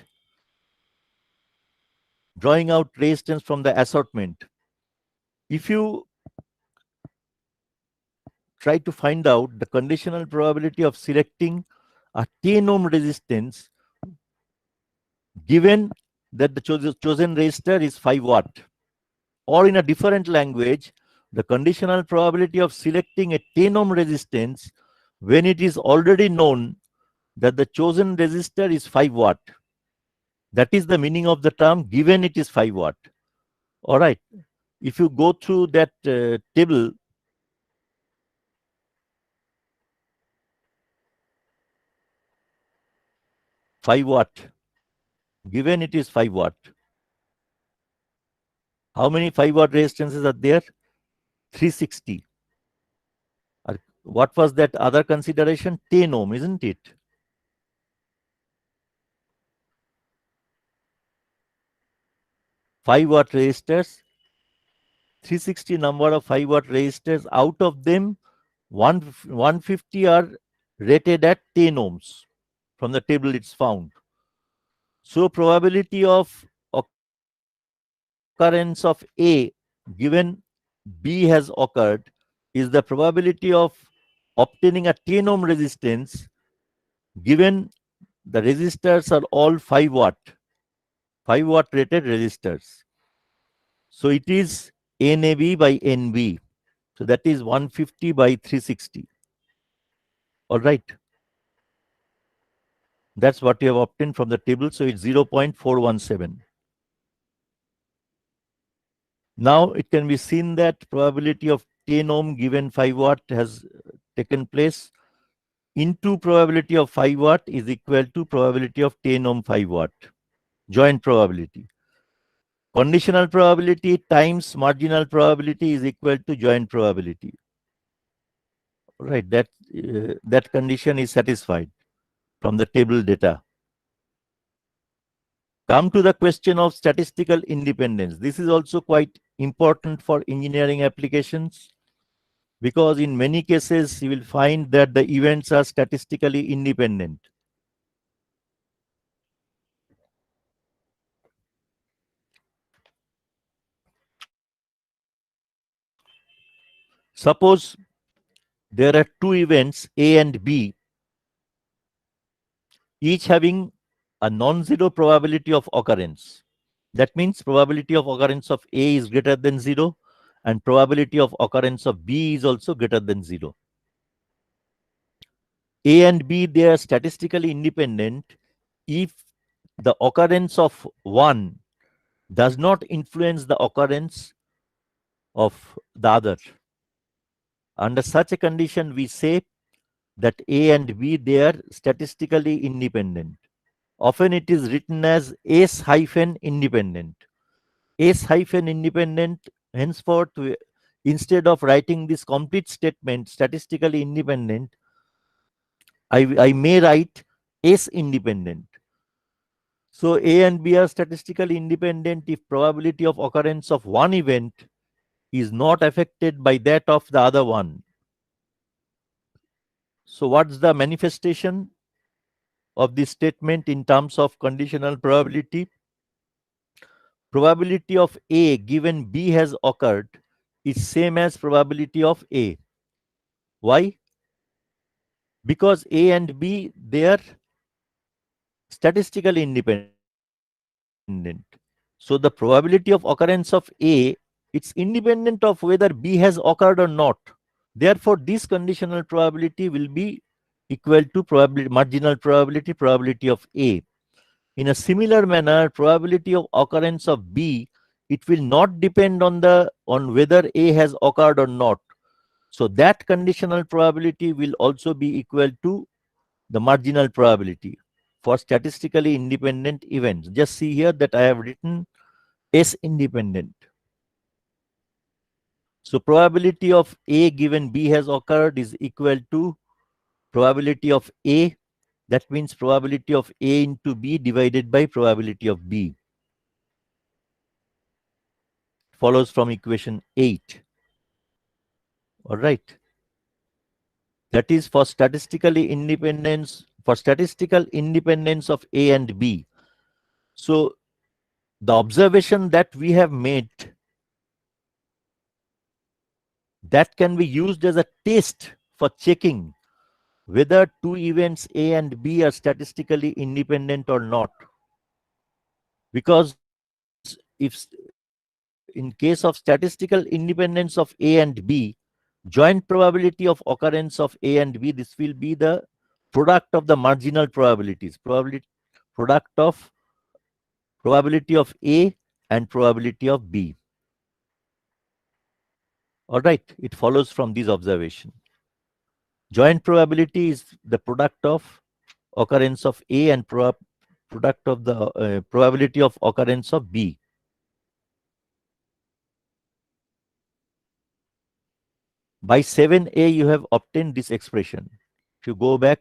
drawing out resistance from the assortment, if you try to find out the conditional probability of selecting a 10 ohm resistance given that the chosen resistor is 5 watt, or in a different language, the conditional probability of selecting a 10 ohm resistance when it is already known that the chosen resistor is 5 watt. That is the meaning of the term given it is 5 watt. All right. If you go through that table, five watt, given it is 5 watt. How many 5 watt resistances are there? 360. What was that other consideration? 10 ohm, isn't it? Five watt resistors, 360 number of 5 watt resistors. Out of them, 150 are rated at 10 ohms. From the table, it's found. So probability of occurrence of A given B has occurred is the probability of obtaining a 10 ohm resistance given the resistors are all 5 watt rated resistors. So it is NAB by NB. So that is 150 by 360. All right. That's what you have obtained from the table. So it's 0.417. Now it can be seen that probability of 10 ohm given 5 watt has taken place. Into probability of 5 watt is equal to probability of 10 ohm 5 watt. joint probability. Conditional probability times marginal probability is equal to joint probability. Right, that condition is satisfied from the table data. Come to the question of statistical independence. This is also quite important for engineering applications, because in many cases you will find that the events are statistically independent. Suppose there are two events A and B, each having a non-zero probability of occurrence. That means probability of occurrence of A is greater than 0 and probability of occurrence of B is also greater than 0. A and B, they are statistically independent if the occurrence of one does not influence the occurrence of the other. Under such a condition, we say that A and B, they are statistically independent. Often it is written as S hyphen independent. S hyphen independent, henceforth, instead of writing this complete statement, statistically independent, I may write S independent. So A and B are statistically independent if probability of occurrence of one event is not affected by that of the other one. So what's the manifestation of this statement in terms of conditional probability? Probability of A given B has occurred is same as probability of A. Why? Because A and B, they are statistically independent. So the probability of occurrence of A, it's independent of whether B has occurred or not. Therefore, this conditional probability will be equal to marginal probability of A. In a similar manner, probability of occurrence of B, it will not depend on whether A has occurred or not. So that conditional probability will also be equal to the marginal probability for statistically independent events. Just see here that I have written S independent. So probability of A given B has occurred is equal to probability of A. That means probability of A into B divided by probability of B. Follows from equation 8. All right. That is for statistical independence of A and B. So the observation that we have made, that can be used as a test for checking whether two events A and B are statistically independent or not. Because if in case of statistical independence of A and B, joint probability of occurrence of A and B, this will be the product of the marginal probabilities, product of probability of A and probability of B. All right, it follows from this observation. Joint probability is the product of occurrence of A and product of the probability of occurrence of B. By 7a, you have obtained this expression. If you go back,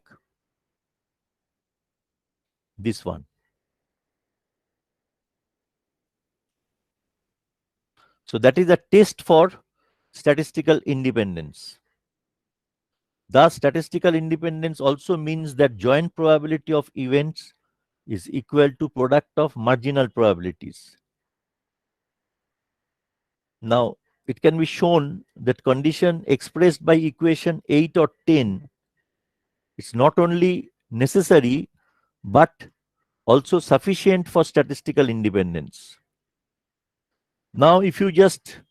this one. So that is a test for statistical independence. Thus, statistical independence also means that joint probability of events is equal to product of marginal probabilities. Now, it can be shown that condition expressed by equation 8 or 10 is not only necessary, but also sufficient for statistical independence. Now, if you just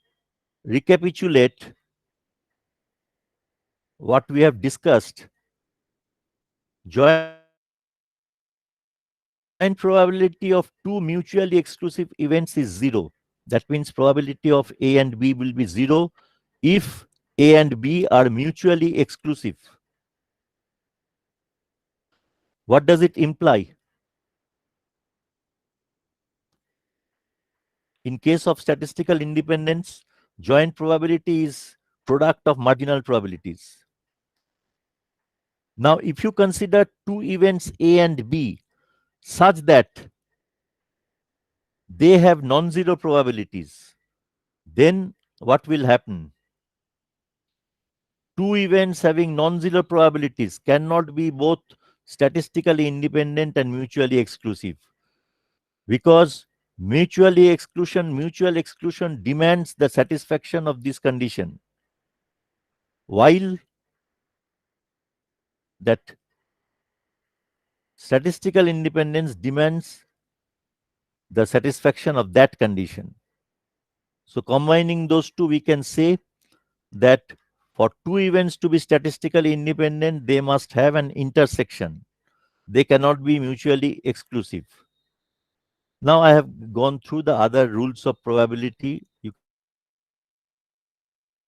recapitulate what we have discussed, joint probability of two mutually exclusive events is 0. That means probability of A and B will be 0 if A and B are mutually exclusive. What does it imply? In case of statistical independence, joint probability is product of marginal probabilities. Now, if you consider two events A and B such that they have non-zero probabilities, then what will happen? Two events having non-zero probabilities cannot be both statistically independent and mutually exclusive, because mutual exclusion demands the satisfaction of this condition, while that statistical independence demands the satisfaction of that condition. So combining those two, we can say that for two events to be statistically independent, they must have an intersection. They cannot be mutually exclusive. Now I have gone through the other rules of probability. You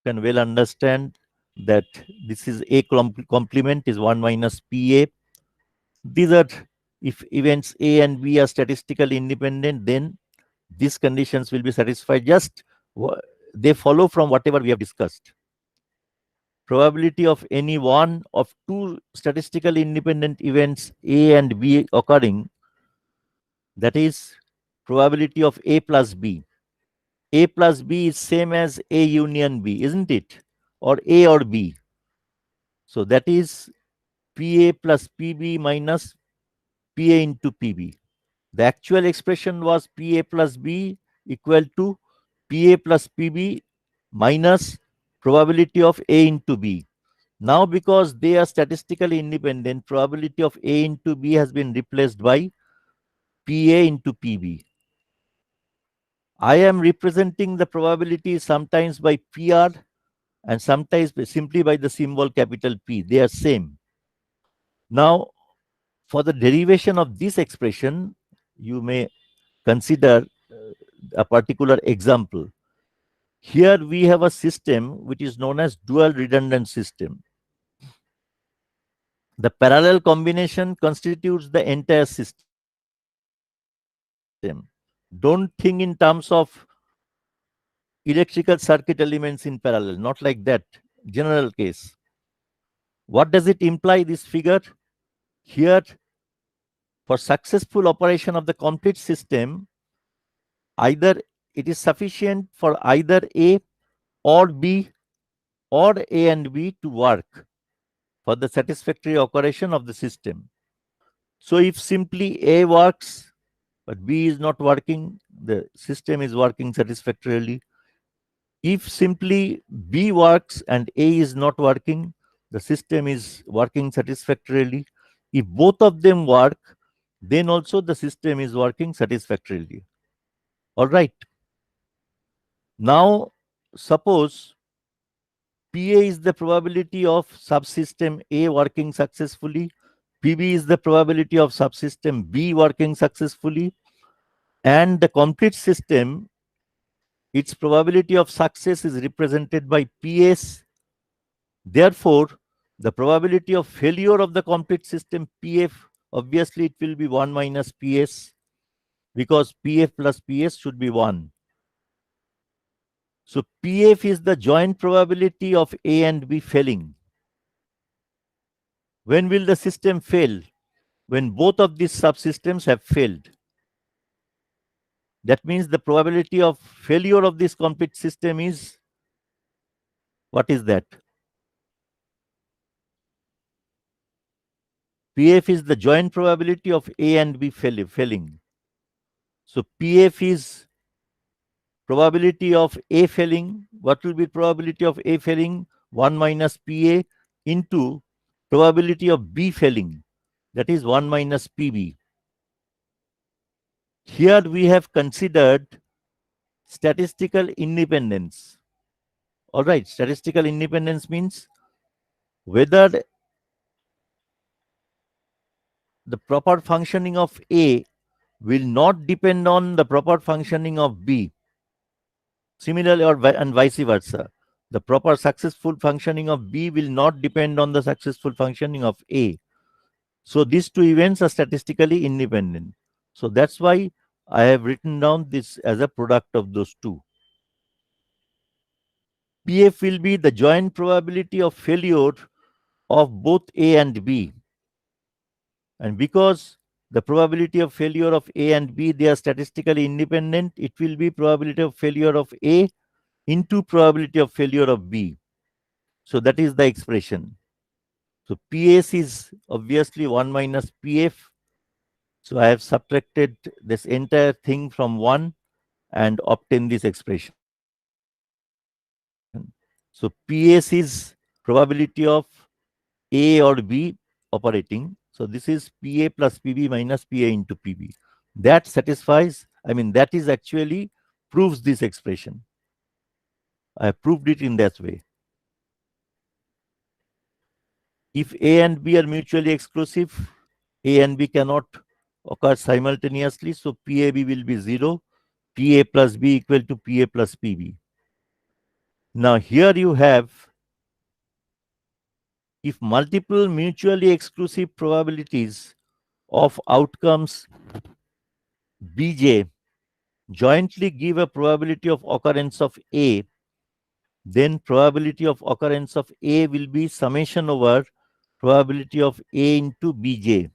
can well understand that this is A complement is 1 minus PA. These are, if events A and B are statistically independent, then these conditions will be satisfied. Just they follow from whatever we have discussed. Probability of any one of two statistically independent events A and B occurring, that is probability of A plus B. A plus B is same as A union B, isn't it? Or A or B. So that is PA plus PB minus PA into PB. The actual expression was PA plus B equal to PA plus PB minus probability of A into B. Now, because they are statistically independent, probability of A into B has been replaced by PA into PB. I am representing the probability sometimes by PR and sometimes simply by the symbol capital P. They are same. Now, for the derivation of this expression, you may consider a particular example. Here we have a system which is known as dual redundant system. The parallel combination constitutes the entire system. Don't think in terms of electrical circuit elements in parallel, not like that. General case. What does it imply, this figure? Here, for successful operation of the complete system, either it is sufficient for either A or B or A and B to work for the satisfactory operation of the system. So if simply A works but B is not working, the system is working satisfactorily. If simply B works and A is not working, the system is working satisfactorily. If both of them work, then also the system is working satisfactorily. All right. Now, suppose PA is the probability of subsystem A working successfully, PB is the probability of subsystem B working successfully, and the complete system, its probability of success is represented by PS. Therefore, the probability of failure of the complete system PF, obviously it will be 1 minus PS, because PF plus PS should be 1. So PF is the joint probability of A and B failing. When will the system fail? When both of these subsystems have failed. That means the probability of failure of this complete system is, what is that? PF is the joint probability of A and B failing. So PF is probability of A failing. What will be probability of A failing? 1 minus PA into probability of B failing. That is 1 minus PB. Here we have considered statistical independence. All right, statistical independence means whether the proper functioning of A will not depend on the proper functioning of B. Similarly, and vice versa. The proper successful functioning of B will not depend on the successful functioning of A. So these two events are statistically independent. So that's why I have written down this as a product of those two. PF will be the joint probability of failure of both A and B. And because the probability of failure of A and B, they are statistically independent, it will be probability of failure of A into probability of failure of B. So that is the expression. So PS is obviously 1 minus PF. So I have subtracted this entire thing from 1 and obtained this expression. So PS is probability of A or B operating. So this is PA plus PB minus PA into PB. That satisfies, I mean, that is actually proves this expression. I have proved it in that way. If A and B are mutually exclusive, A and B cannot occur simultaneously. So PAB will be 0, PA plus B equal to PA plus PB. Now here you have, if multiple mutually exclusive probabilities of outcomes Bj jointly give a probability of occurrence of A, then probability of occurrence of A will be summation over probability of A into Bj.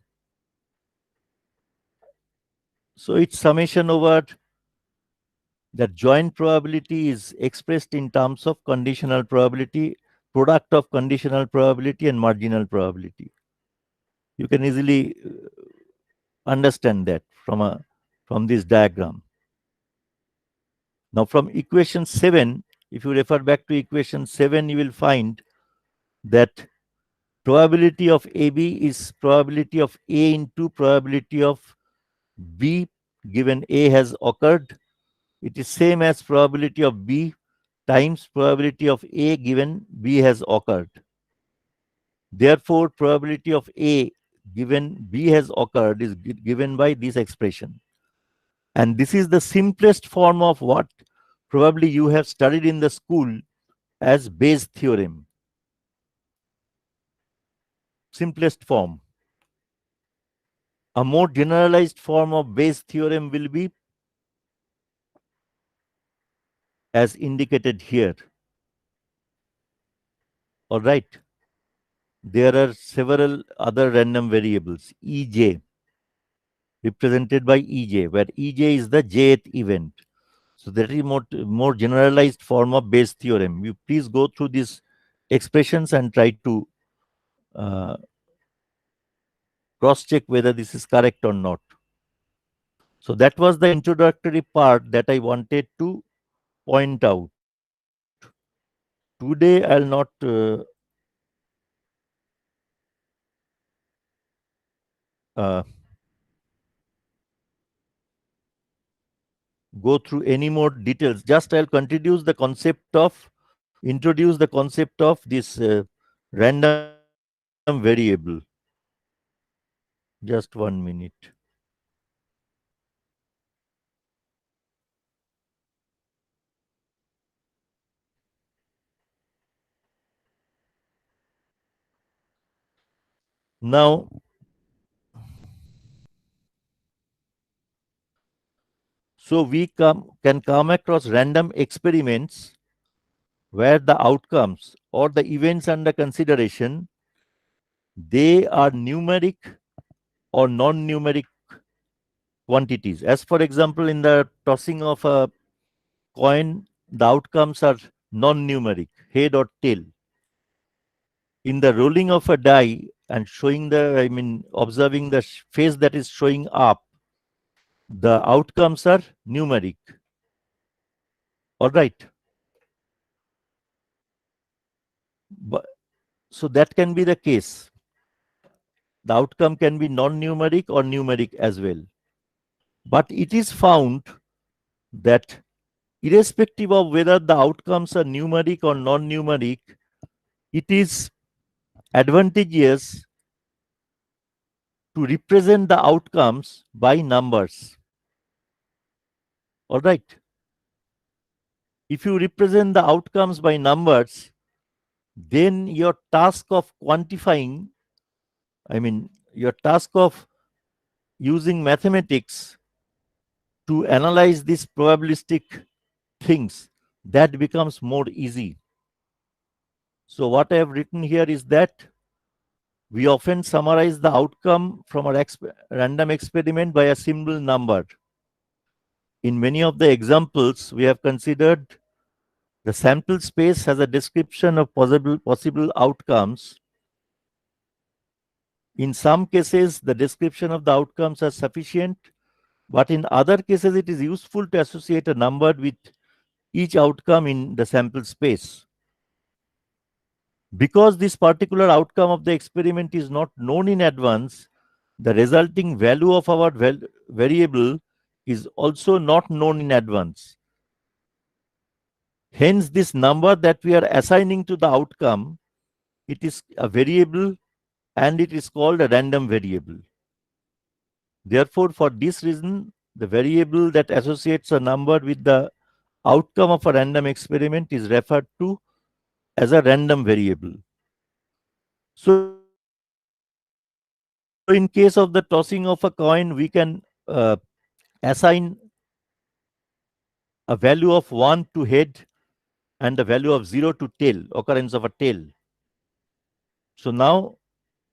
So its summation over that joint probability is expressed in terms of conditional probability, product of conditional probability and marginal probability. You can easily understand that from this diagram. Now from equation 7, if you refer back to equation 7, you will find that probability of AB is probability of A into probability of B given A has occurred. It is same as probability of B times probability of A given B has occurred. Therefore, probability of A given B has occurred is given by this expression. And this is the simplest form of what probably you have studied in the school as Bayes theorem. Simplest form. A more generalized form of Bayes theorem will be as indicated here. All right. There are several other random variables, Ej, represented by Ej, where Ej is the jth event. So that is more generalized form of Bayes theorem. You please go through these expressions and try to cross-check whether this is correct or not. So that was the introductory part that I wanted to point out. Today I'll not uh, go through any more details. Just I'll introduce the concept of this random variable. Just 1 minute. Now, so we can come across random experiments where the outcomes or the events under consideration, they are numeric or non-numeric quantities. As for example, in the tossing of a coin, the outcomes are non-numeric, head or tail. In the rolling of a die and showing observing the face that is showing up, the outcomes are numeric. All right. But, so that can be the case. The outcome can be non-numeric or numeric as well. But it is found that irrespective of whether the outcomes are numeric or non-numeric, it is advantageous to represent the outcomes by numbers. All right. If you represent the outcomes by numbers, then your task of quantifying, your task of using mathematics to analyze these probabilistic things, that becomes more easy. So what I have written here is that we often summarize the outcome from our random experiment by a single number. In many of the examples, we have considered the sample space has a description of possible outcomes. In some cases, the description of the outcomes are sufficient, but in other cases, it is useful to associate a number with each outcome in the sample space. Because this particular outcome of the experiment is not known in advance, the resulting value of our variable is also not known in advance. Hence, this number that we are assigning to the outcome, it is a variable and it is called a random variable. Therefore, for this reason, the variable that associates a number with the outcome of a random experiment is referred to as a random variable. So in case of the tossing of a coin, we can assign a value of 1 to head and a value of 0 to tail, occurrence of a tail. So now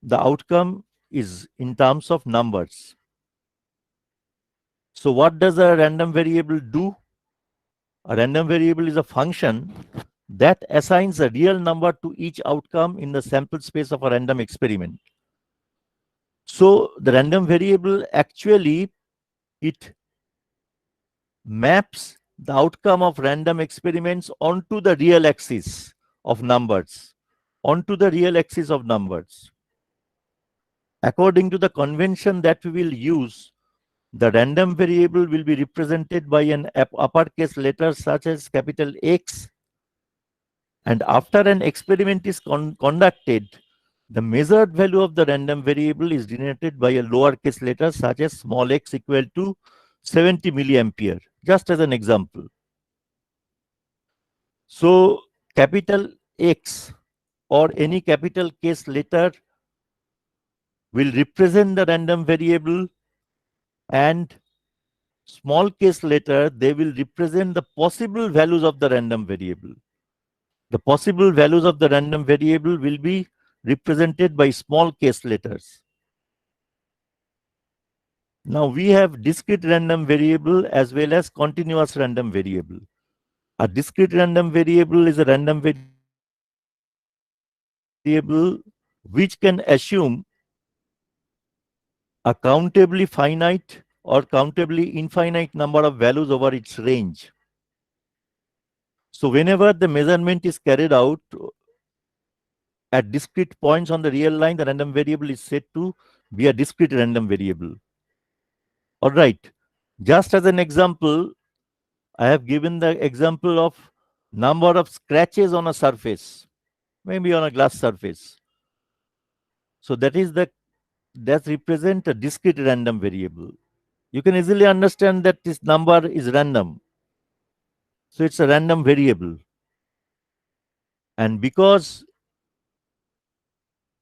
the outcome is in terms of numbers. So what does a random variable do? A random variable is a function that assigns a real number to each outcome in the sample space of a random experiment. So the random variable actually, it maps the outcome of random experiments onto the real axis of numbers, onto the real axis of numbers. According to the convention that we will use, the random variable will be represented by an uppercase letter such as capital X. And after an experiment is conducted, the measured value of the random variable is denoted by a lowercase letter such as small x equal to 70 milliampere, just as an example. So capital X or any capital case letter will represent the random variable, and small case letter, they will represent the possible values of the random variable. The possible values of the random variable will be represented by small case letters. Now we have discrete random variable as well as continuous random variable. A discrete random variable is a random variable which can assume a countably finite or countably infinite number of values over its range. So whenever the measurement is carried out at discrete points on the real line, the random variable is said to be a discrete random variable. All right. Just as an example, I have given the example of number of scratches on a surface, maybe on a glass surface. So that represents a discrete random variable. You can easily understand that this number is random. So it's a random variable. And because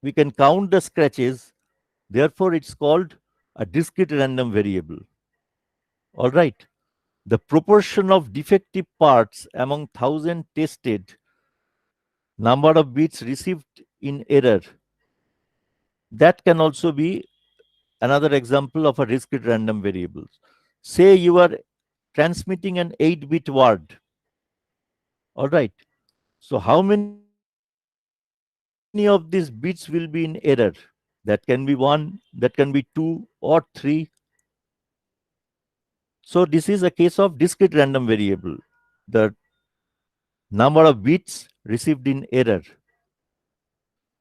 we can count the scratches, therefore it's called a discrete random variable. All right. The proportion of defective parts among 1,000 tested number of bits received in error, that can also be another example of a discrete random variable. Say you are transmitting an 8-bit word. All right. So how many of these bits will be in error? That can be 1, that can be 2 or 3. So this is a case of discrete random variable, the number of bits received in error.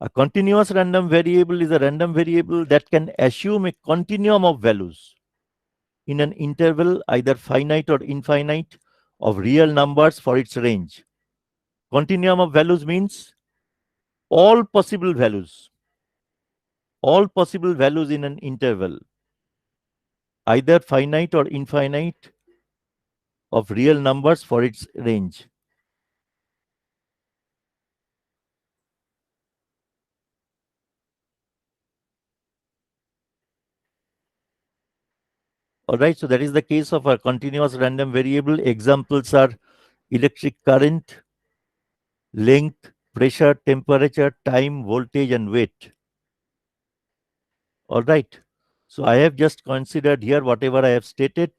A continuous random variable is a random variable that can assume a continuum of values in an interval either finite or infinite of real numbers for its range. Continuum of values means all possible values in an interval, either finite or infinite of real numbers for its range. All right, so that is the case of a continuous random variable. Examples are electric current, length, pressure, temperature, time, voltage, and weight. All right. So I have just considered here whatever I have stated.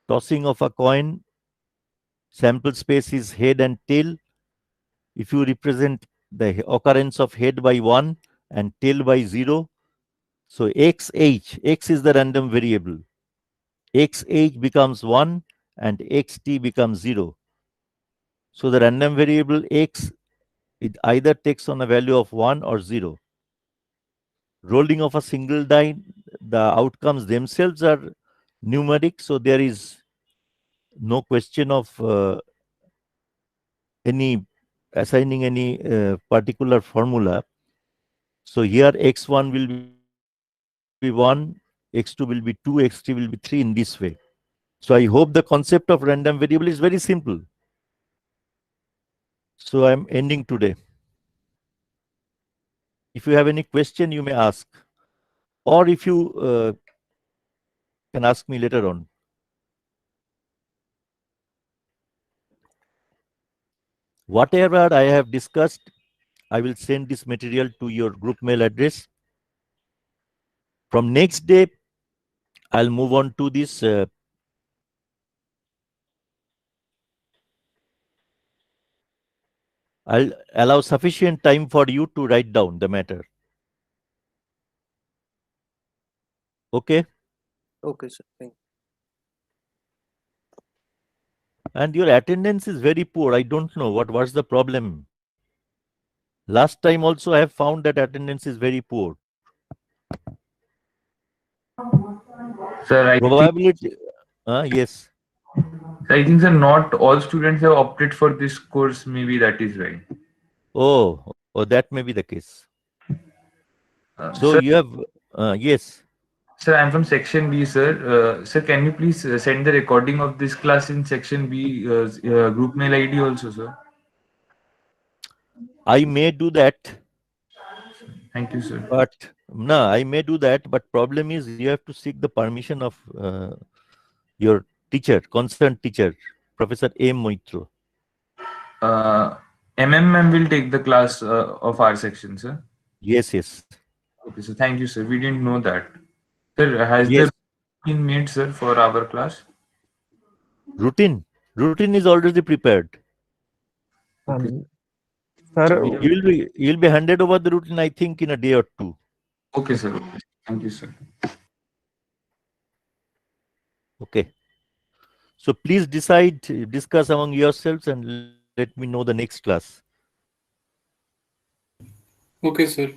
Tossing of a coin, sample space is head and tail. If you represent the occurrence of head by 1 and tail by 0, so x is the random variable. Xh becomes 1 and xt becomes 0. So the random variable x, it either takes on a value of 1 or 0. Rolling of a single die, the outcomes themselves are numeric, so there is no question of any assigning any particular formula. So here x1 will be 1, x2 will be 2, x3 will be 3 in this way. So I hope the concept of random variable is very simple. So I'm ending today. If you have any question, you may ask. Or if you can ask me later on. Whatever I have discussed, I will send this material to your group mail address. From next day, I'll move on to this I'll allow sufficient time for you to write down the matter. Okay? Okay, sir. Thank you. And your attendance is very poor. I don't know what's the problem. Last time also I have found that attendance is very poor. Sir, Probability. Yes. I think sir, not all students have opted for this course. Maybe that is why. Oh, that may be the case. So Sir, you have, yes. sir, I'm from section B, sir. Sir, can you please send the recording of this class in section B group mail ID also, sir? I may do that. Thank you, sir. But no, I may do that. But problem is you have to seek the permission of your teacher, concerned teacher, Professor M. Moitro. MMM will take the class of our section, sir. Yes. Okay, so thank you, sir. We didn't know that. Sir, has Yes. the been made, sir, for our class? Routine is already prepared. Okay. Sir, You'll be handed over the routine, I think, in a day or two. Okay, sir. Okay. Thank you, sir. Okay. So please discuss among yourselves and let me know the next class. Okay, sir.